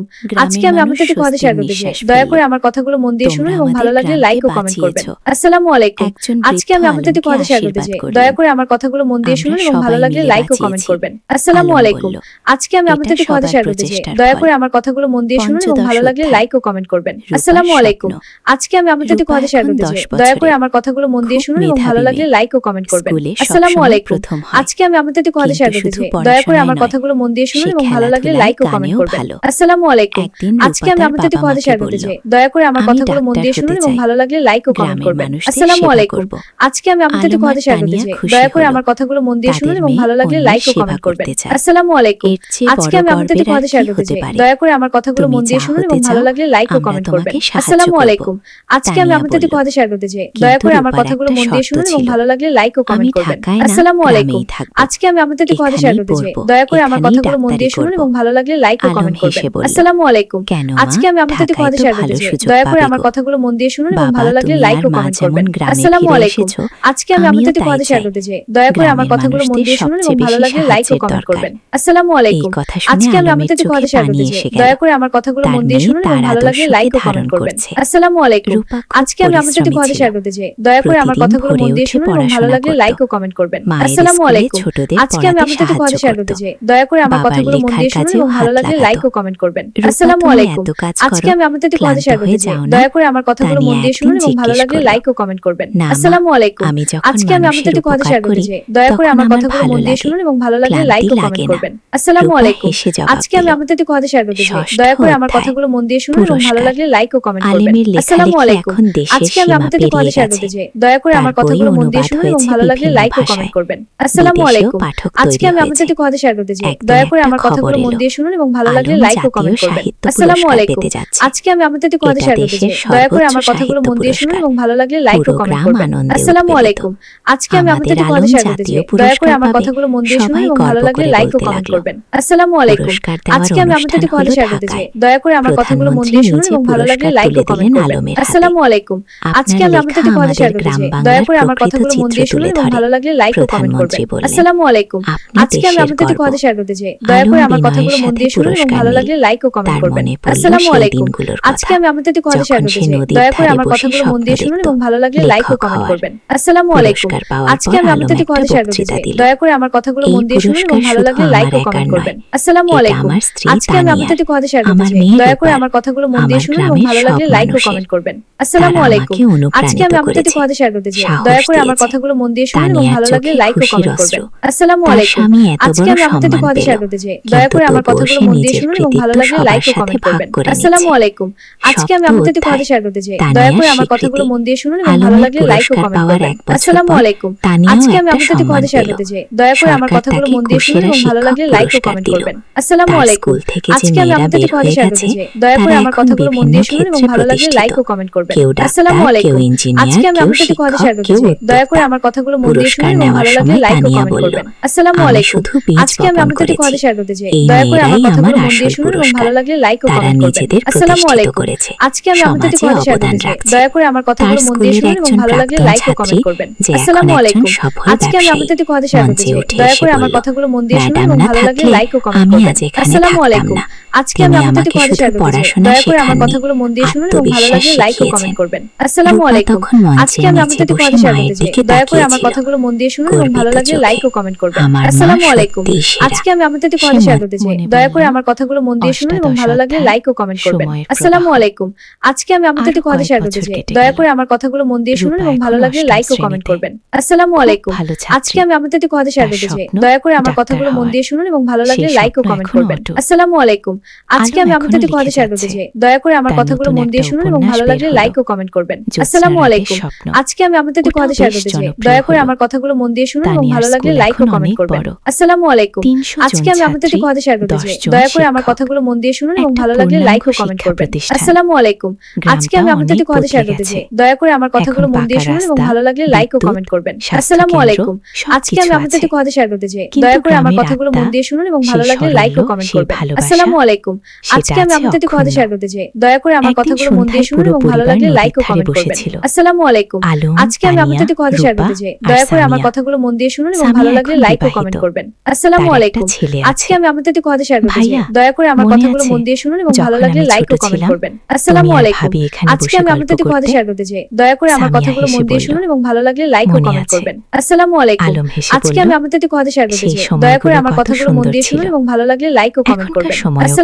S2: আজকে আমি আপনাদের একটি কথা শেয়ার করতে চাই। দয়া করে আমার কথাগুলো মন দিয়ে শুনুন এবং ভালো লাগলে লাইক ও কমেন্ট করবেন। আসসালামু আলাইকুম। আজকে আমি আপনাদের একটি কথা শেয়ার করতে চাই। দয়া করে আমার কথাগুলো মন দিয়ে শুনুন এবং ভালো লাগলে লাইক ও কমেন্ট করবেন। আসসালামু আলাইকুম। আজকে আমি আপনাদের একটি কথা শেয়ার করতে চাই। দয়া করে আমার কথাগুলো মন দিয়ে শুনুন এবং ভালো লাগলে লাইক ও কমেন্ট করবেন। আসসালামু আলাইকুম। আজকে আমি আপনাদের একটি কথা শেয়ার করতে চাই। দয়া করে আমার কথাগুলো মন দিয়ে শুনুন এবং ভালো লাগলে লাইক ও কমেন্ট করবেন। আসসালামু আলাইকুম। আজকে আমি আপনাদের একটি কথা শেয়ার করতে চাই। দয়া করে আমার আমার কথাগুলো মন দিয়ে শুনুন এবং ভালো লাগলে লাইক ও কমেন্ট করবেন। আসসালামু আলাইকুম। আজকে আমি আপনাদের একটি কথা শেয়ার করতে চাই, দয়া করে আমার কথাগুলো মন দিয়ে শুনুন এবং ভালো লাগলে লাইক ও কমেন্ট করবেন। আসসালামু আলাইকুম। আজকে আমি আপনাদের একটি কথা শেয়ার করতে চাই, দয়া করে আমার কথাগুলো মন দিয়ে শুনুন এবং ভালো লাগলে লাইক ও কমেন্ট করবেন। আসসালামু আলাইকুম। আজকে আমি আপনাদের একটি কথা শেয়ার করতে চাই, দয়া করে আমার কথাগুলো মন দিয়ে শুনুন এবং ভালো লাগলে লাইক ও কমেন্ট করবেন। আসসালামু আলাইকুম। আজকে আমি আপনাদের একটি কথা শেয়ার করতে চাই, দয়া করে আমার কথাগুলো মন দিয়ে শুনুন এবং ভালো লাগলে লাইক ও কমেন্ট করবেন। আসসালামু আলাইকুম। আজকে আমি আপনাদের একটি কথা শেয়ার করতে চাই, দয়া করে আমার কথাগুলো মন দিয়ে শুনুন এবং ভালো লাগলে লাইক ও কমেন্ট করবেন। আসসালামু আলাইকুম। আজকে আমি আপনাদের একটি কথা শেয়ার করতে চাই, দয়া করে আমার কথাগুলো মন দিয়ে শুনুন এবং ভালো লাগলে লাইক ও কমেন্ট করবেন। আসসালামু আলাইকুম। আজকে আমি আপনাদের একটি কথা শেয়ার করতে চাই, দয়া করে আমার কথাগুলো মন দিয়ে শুনুন এবং ভালো লাগলে লাইক ও কমেন্ট করবেন। আসসালামু আলাইকুম। আজকে আমি আপনাদের একটি কথা শেয়ার করতে চাই, দয়া করে আমার কথাগুলো মন দিয়ে শুনুন এবং ভালো লাগলে লাইক ও কমেন্ট করবেন। আসসালামু আলাইকুম। আজকে আমি আপনাদের একটি কথা শেয়ার করতে চাই, দয়া করে আমার কথাগুলো মন দিয়ে শুনুন এবং ভালো লাগলে লাইক ও কমেন্ট করবেন। আসসালামু আলাইকুম। আজকে আমি আপনাদের একটি কথা শেয়ার করতে চাই, দয়া করে আমার কথাগুলো মন দিয়ে শুনুন এবং ভালো লাগলে লাইক ও কমেন্ট করবেন। আসসালামু আলাইকুম। আজকে আমি আপনাদের একটি কথা শেয়ার করতে চাই, দয়া করে আমার কথাগুলো মন দিয়ে শুনুন এবং ভালো লাগলে লাইক ও কমেন্ট করবেন। আসসালামু আলাইকুম। আজকে আমি আপনাদের একটি কথা শেয়ার করতে চাই, দয়া করে আমার কথাগুলো মন দিয়ে শুনুন এবং ভালো লাগলে লাইক ও কমেন্ট করবেন। আসসালামু আলাইকুম। আজকে আমি আপনাদের একটি কথা শেয়ার করতে চাই, দয়া করে আমার কথাগুলো মন দিয়ে শুনুন এবং ভালো লাগলে লাইক ও কমেন্ট করবেন। আসসালামু আলাইকুম। আজকে আমি আপনাদের একটি কথা শেয়ার করতে চাই, দয়া করে আমার কথাগুলো মন দিয়ে শুনুন এবং ভালো লাগলে লাইক ও কমেন্ট করবেন। আসসালামু আলাইকুম। আজকে আমি আপনাদের একটি কথা শেয়ার করতে চাই, দয়া করে আমার কথাগুলো মন দিয়ে শুনুন এবং ভালো লাগলে লাইক ও কমেন্ট করবেন। আসসালামু আলাইকুম। আজকে আমি আপনাদের একটি কথা শেয়ার করতে চাই, দয়া করে আমার কথাগুলো মন দিয়ে শুনুন এবং ভালো লাগলে লাইক ও কমেন্ট করবেন। আসসালামু আলাইকুম। আজকে আমি আপনাদের একটি কথা শেয়ার করতে চাই, দয়া করে আমার কথাগুলো মন দিয়ে শুনুন এবং ভালো লাগলে লাইক ও কমেন্ট করবেন। আসসালামু আলাইকুম। আজকে আমি আপনাদের একটি কথা শেয়ার করতে চাই, দয়া করে আমার কথাগুলো মন দিয়ে শুনুন এবং ভালো লাগলে লাইক ও কমেন্ট করবেন। আসসালামু আলাইকুম। আজকে আমি আপনাদের একটি কথা শেয়ার করতে চাই, দয়া করে আমার কথাগুলো মন দিয়ে শুনুন এবং ভালো লাগলে লাইক ও কমেন্ট করবেন। আসসালামু আলাইকুম। আজকে আমি আপনাদের একটি কথা শেয়ার করতে চাই, দয়া করে আমার কথাগুলো মন দিয়ে শুনুন এবং ভালো লাগলে লাইক ও কমেন্ট করবেন। আসসালামু আলাইকুম। আজকে আমি আপনাদের একটি কথা শেয়ার করতে চাই, দয়া করে আমার কথাগুলো মন দিয়ে শুনুন এবং ভালো লাগলে লাইক ও কমেন্ট করবেন। আসসালামু আলাইকুম। আজকে আমি আপনাদের একটি কথা শেয়ার করতে চাই, দয়া করে আমার কথাগুলো মন দিয়ে শুনুন এবং ভালো লাগলে লাইক ও কমেন্ট করবেন। আসসালামু আলাইকুম। আজকে আমি আপনাদের একটি কথা শেয়ার করতে চাই, দয়া করে আমার কথাগুলো মন দিয়ে শুনুন এবং ভালো লাগলে লাইক ও কমেন্ট করবেন। আসসালামু আলাইকুম। আজকে আমি আপনাদের একটি কথা শেয়ার করতে চাই, দয়া করে আমার কথাগুলো মন দিয়ে শুনুন এবং ভালো লাগলে লাইক ও কমেন্ট করবেন। আসসালামু আলাইকুম। আজকে আমি আপনাদের একটি কথা শেয়ার করতে চাই, দয়া করে আমার কথাগুলো মন দিয়ে শুনুন এবং ভালো লাগলে লাইক ও কমেন্ট করবেন। আসসালামু আলাইকুম। আজকে আমি আপনাদের একটি কথা শেয়ার করতে চাই, দয়া করে আমার কথাগুলো মন দিয়ে শুনুন এবং ভালো লাগলে লাইক ও কমেন্ট করবেন। আসসালামু আলাইকুম। আজকে আমি আপনাদের একটি কথা শেয়ার করতে চাই, দয়া করে আমার কথাগুলো মন দিয়ে শুনুন এবং ভালো লাগলে লাইক ও কমেন্ট করবেন। আসসালামু আলাইকুম। আজকে আমি আপনাদের একটি কথা শেয়ার করতে চাই, দয়া করে আমার কথাগুলো মন দিয়ে শুনুন এবং ভালো লাগলে লাইক ও কমেন্ট করবেন। আসসালামু আলাইকুম। আজকে আমি আপনাদের একটি কথা শেয়ার করতে চাই, দয়া করে আমার কথাগুলো মন দিয়ে শুনুন এবং ভালো লাগলে লাইক ও কমেন্ট করবেন। আসসালামু আলাইকুম। আজকে আমি আপনাদের একটি কথা শেয়ার করতে চাই, দয়া করে আমার কথাগুলো মন দিয়ে শুনুন এবং ভালো লাগলে লাইক ও কমেন্ট করবেন। আসসালামু আলাইকুম। আজকে আমি আপনাদের একটি কথা শেয়ার করতে চাই, দয়া করে আমার কথাগুলো মন দিয়ে শুনুন এবং ভালো লাগলে লাইক ও কমেন্ট করবেন। আসসালামু আলাইকুম। আজকে আমি আপনাদের একটি কথা শেয়ার করতে চাই, দয়া করে আমার কথাগুলো মন দিয়ে শুনুন এবং ভালো লাগলে লাইক ও কমেন্ট করবেন। আসসালামু আলাইকুম। আজকে আমি আপনাদের একটি কথা শেয়ার করতে চাই, দয়া করে আমার কথাগুলো মন দিয়ে শুনুন এবং ভালো লাগলে লাইক ও কমেন্ট করবেন। আসসালামু আলাইকুম। আজকে আমি আপনাদের একটি কথা শেয়ার করতে চাই, দয়া করে আমার কথাগুলো মন দিয়ে শুনুন এবং ভালো লাগলে লাইক ও কমেন্ট করবেন। আসসালামু আলাইকুম। আজকে আমি আপনাদের একটি কথা শেয়ার করতে চাই, দয়া করে আমার কথাগুলো মন দিয়ে শুনুন এবং ভালো লাগলে লাইক ও কমেন্ট করবেন। আসসালামু আলাইকুম। আজকে আমি আপনাদের একটি কথা শেয়ার করতে চাই, দয়া করে আমার কথাগুলো মন দিয়ে শুনুন এবং ভালো লাগলে লাইক ও কমেন্ট করবেন। আসসালামু আলাইকুম। আজকে আমি আপনাদের একটি কথা শেয়ার করতে চাই, দয়া করে আমার কথাগুলো মন দিয়ে শুনুন এবং ভালো লাগলে লাইক ও কমেন্ট করবেন। আসসালামু আলাইকুম। আজকে আমি আপনাদের একটি কথা শেয়ার করতে চাই, দয়া করে আমার কথাগুলো মন দিয়ে শুনুন এবং ভালো লাগলে লাইক ও কমেন্ট করবেন। আসসালামু আলাইকুম। আজকে আমি আপনাদের একটি কথা শেয়ার করতে চাই, দয়া করে আমার কথাগুলো মন দিয়ে শুনুন এবং ভালো লাগলে লাইক ও কমেন্ট করবেন। আসসালামু আলাইকুম। আজকে আমি আপনাদের একটি কথা শেয়ার করতে চাই, দয়া করে আমার কথাগুলো মন দিয়ে শুনুন এবং ভালো লাগলে লাইক ও কমেন্ট করবেন। আসসালামু আলাইকুম। আজকে আমি আপনাদের একটি কথা শেয়ার করতে চাই, দয়া করে আমার কথাগুলো মন দিয়ে শুনুন এবং ভালো লাগলে লাইক ও কমেন্ট করবেন। আসসালামু আলাইকুম। আজকে আমি আপনাদের একটি কথা শেয়ার করতে চাই, দয়া করে আমার কথাগুলো মন দিয়ে শুনুন এবং ভালো লাগলে লাইক ও কমেন্ট করবেন। আসসালামু আলাইকুম। আজকে আমি আপনাদের একটি কথা শেয়ার করতে চাই, দয়া করে আমার কথাগুলো মন দিয়ে শুনুন এবং ভালো লাগলে লাইক ও কমেন্ট করবেন। আসসালামু আলাইকুম। আজকে আমি আপনাদের একটি কথা শেয়ার করতে চাই, দয়া করে আমার কথাগুলো মন দিয়ে শুনুন এবং ভালো লাগলে লাইক ও কমেন্ট করবেন। আসসালামু আলাইকুম। আজকে আমি আপনাদের একটি কথা শেয়ার করতে চাই, দয়া করে আমার কথাগুলো মন দিয়ে শুনুন এবং ভালো লাগলে লাইক ও কমেন্ট করবেন। আসসালামু আলাইকুম। আজকে আমি আপনাদের একটি কথা শেয়ার করতে চাই, দয়া করে আমার কথাগুলো মন দিয়ে শুনুন এবং ভালো লাগলে লাইক ও কমেন্ট করবেন। আসসালামু আলাইকুম। আজকে আমি আপনাদের একটি কথা শেয়ার করতে চাই, দয়া করে আমার কথাগুলো মন দিয়ে শুনুন এবং ভালো লাগলে লাইক ও কমেন্ট করবেন। আসসালামু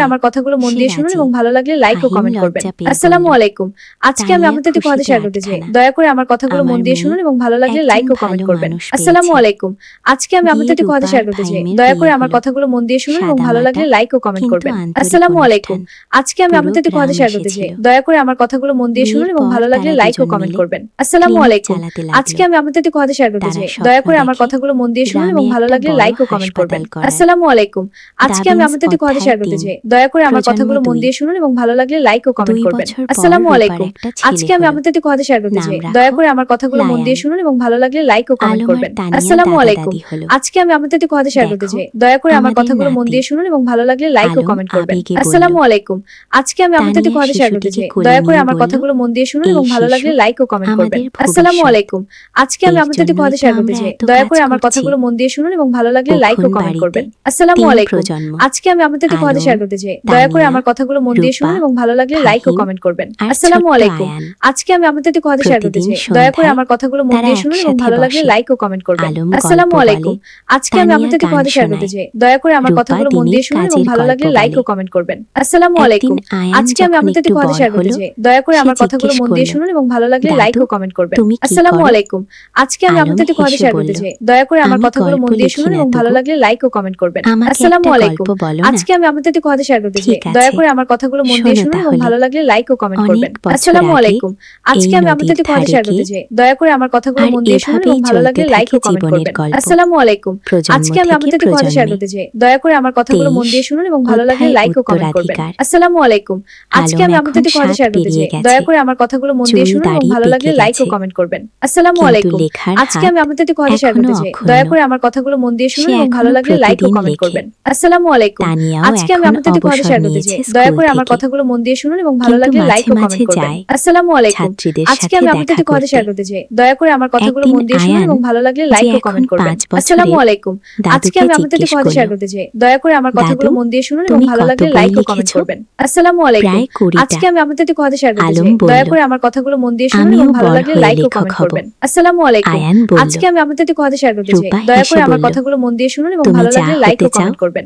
S2: করে আমার কথাগুলো মন দিয়ে শুনুন এবং ভালো লাগলে লাইক ও কমেন্ট করবেন। আসসালামু আলাইকুম। আজকে আমি আপনাদের একটি কথা শেয়ার করতে চাই, দয়া করে আমার কথাগুলো মন দিয়ে শুনুন এবং ভালো লাগলে লাইক ও কমেন্ট করবেন। আসসালামু আলাইকুম। আজকে আমি আপনাদের একটি কথা শেয়ার করতে চাই, দয়া করে আমার কথাগুলো মন দিয়ে শুনুন এবং ভালো লাগলে লাইক ও কমেন্ট করবেন। আসসালামু আলাইকুম। আজকে আমি আপনাদের একটি কথা শেয়ার করতে চাই, দয়া করে আমার কথাগুলো মন দিয়ে শুনুন এবং ভালো লাগলে লাইক ও কমেন্ট করবেন। আসসালামু আলাইকুম। আজকে আমি আপনাদের একটি কথা শেয়ার করতে চাই, দয়া করে আমার কথাগুলো মন দিয়ে শুনুন এবং ভালো লাগলে লাইক ও কমেন্ট করবেন। আসসালামু আলাইকুম। আজকে আমি আপনাদের একটি কথা শেয়ার করতে চাই, দয়া করে আমার কথাগুলো মন দিয়ে শুনুন এবং ভালো লাগলে লাইক ও কমেন্ট করবেন। আসসালামু আলাইকুম। আজকে আমি আপনাদের একটি কথা শেয়ার করতে চাই, দয়া করে আমার কথাগুলো মন দিয়ে শুনুন এবং ভালো লাগলে লাইক ও কমেন্ট করবেন। আসসালামু আলাইকুম। আজকে আমি আপনাদের একটি কথা শেয়ার করতে চাই, দয়া করে আমার কথাগুলো মন দিয়ে শুনুন এবং ভালো লাগলে লাইক ও কমেন্ট করবেন। আসসালামু আলাইকুম। আজকে আমি আপনাদের একটি কথা শেয়ার করতে চাই, দয়া করে আমার কথাগুলো মন দিয়ে শুনুন এবং ভালো লাগলে লাইক ও কমেন্ট করবেন। আসসালামু আলাইকুম। আজকে আমি আপনাদের একটি কথা শেয়ার করতে চাই, দয়া করে আমার কথাগুলো মন দিয়ে শুনুন এবং ভালো লাগলে লাইক ও কমেন্ট করবেন। আসসালামু আলাইকুম। আজকে আমি আপনাদের একটি কথা শেয়ার করতে চাই, দয়া করে আমার কথাগুলো মন দিয়ে শুনুন এবং ভালো লাগলে লাইক ও কমেন্ট করবেন। আসসালামু আলাইকুম। আজকে আমি আপনাদের একটি কথা শেয়ার করতে চাই, দয়া করে করে আমার কথাগুলো মন দিয়ে শুনুন এবং ভালো লাগলে লাইক ও কমেন্ট করবেন। আসসালামু আলাইকুম। আজকে আমি আপনাদের একটি কথা শেয়ার করতে চাই, দয়া করে আমার কথাগুলো মন দিয়ে শুনুন এবং ভালো লাগলে লাইক ও কমেন্ট করবেন। আসসালামু আলাইকুম। আজকে আমি আপনাদের একটি কথা শেয়ার করতে চাই, দয়া করে আমার কথাগুলো মন দিয়ে শুনুন এবং ভালো লাগলে লাইক ও কমেন্ট করবেন। আসসালামু আলাইকুম। আজকে আমি আপনাদের একটি কথা শেয়ার করতে চাই, দয়া করে আমার কথাগুলো মন দিয়ে শুনুন এবং ভালো লাগলে লাইক ও কমেন্ট করবেন। আসসালামু আলাইকুম। আজকে আমি আপনাদের একটি কথা শেয়ার করতে চাই, দয়া করে আমার কথাগুলো মন দিয়ে শুনুন এবং ভালো লাগলে লাইক ও কমেন্ট করবেন। আসসালামু আলাইকুম। আজকে আমি আপনাদের একটি কথা শেয়ার করতে চাই, দয়া করে আমার কথাগুলো মন দিয়ে শুনুন এবং ভালো লাগলে লাইক ও কমেন্ট করবেন। আসসালামু আলাইকুম। আজকে আমি আপনাদের একটি কথা শেয়ার করতে চাই, দয়া করে আমার কথাগুলো মন দিয়ে শুনুন এবং ভালো লাগলে লাইক ও কমেন্ট করবেন। আসসালামু আলাইকুম। আজকে আমি আপনাদের একটি কথা শেয়ার করতে চাই, দয়া করে আমার কথাগুলো মন দিয়ে শুনুন এবং ভালো লাগলে লাইক ও কমেন্ট করবেন। আসসালামু আলাইকুম। আজকে আমি আপনাদের একটি কথা শেয়ার করতে চাই, দয়া করে আমার কথাগুলো মন দিয়ে শুনুন এবং ভালো লাগলে লাইক ও কমেন্ট করবেন। আসসালামু আলাইকুম। আজকে আমি আপনাদের একটি কথা শেয়ার করতে চাই, দয়া করে আমার কথাগুলো মন দিয়ে শুনুন এবং ভালো লাগলে লাইক ও কমেন্ট করবেন। আসসালামু আলাইকুম। আজকে আমি আপনাদের একটি কথা শেয়ার করতে চাই, দয়া করে আমার কথাগুলো মন দিয়ে শুনুন এবং ভালো লাগলে লাইক ও কমেন্ট করবেন। আসসালামু আলাইকুম। আজকে আমি আপনাদের একটি কথা শেয়ার করতে চাই, দয়া করে আমার কথাগুলো মন দিয়ে শুনুন এবং ভালো লাগলে লাইক ও কমেন্ট করবেন। আসসালামু আলাইকুম। আজকে আমি আপনাদের একটি কথা শেয়ার করতে চাই, দয়া করে আমার কথাগুলো মন দিয়ে শুনুন এবং ভালো লাগলে লাইক ও কমেন্ট করবেন। আসসালামু আলাইকুম। আজকে আমি আপনাদের একটি কথা শেয়ার করতে চাই, দয়া করে আমার কথাগুলো মন দিয়ে শুনুন এবং ভালো লাগলে লাইক ও কমেন্ট করবেন।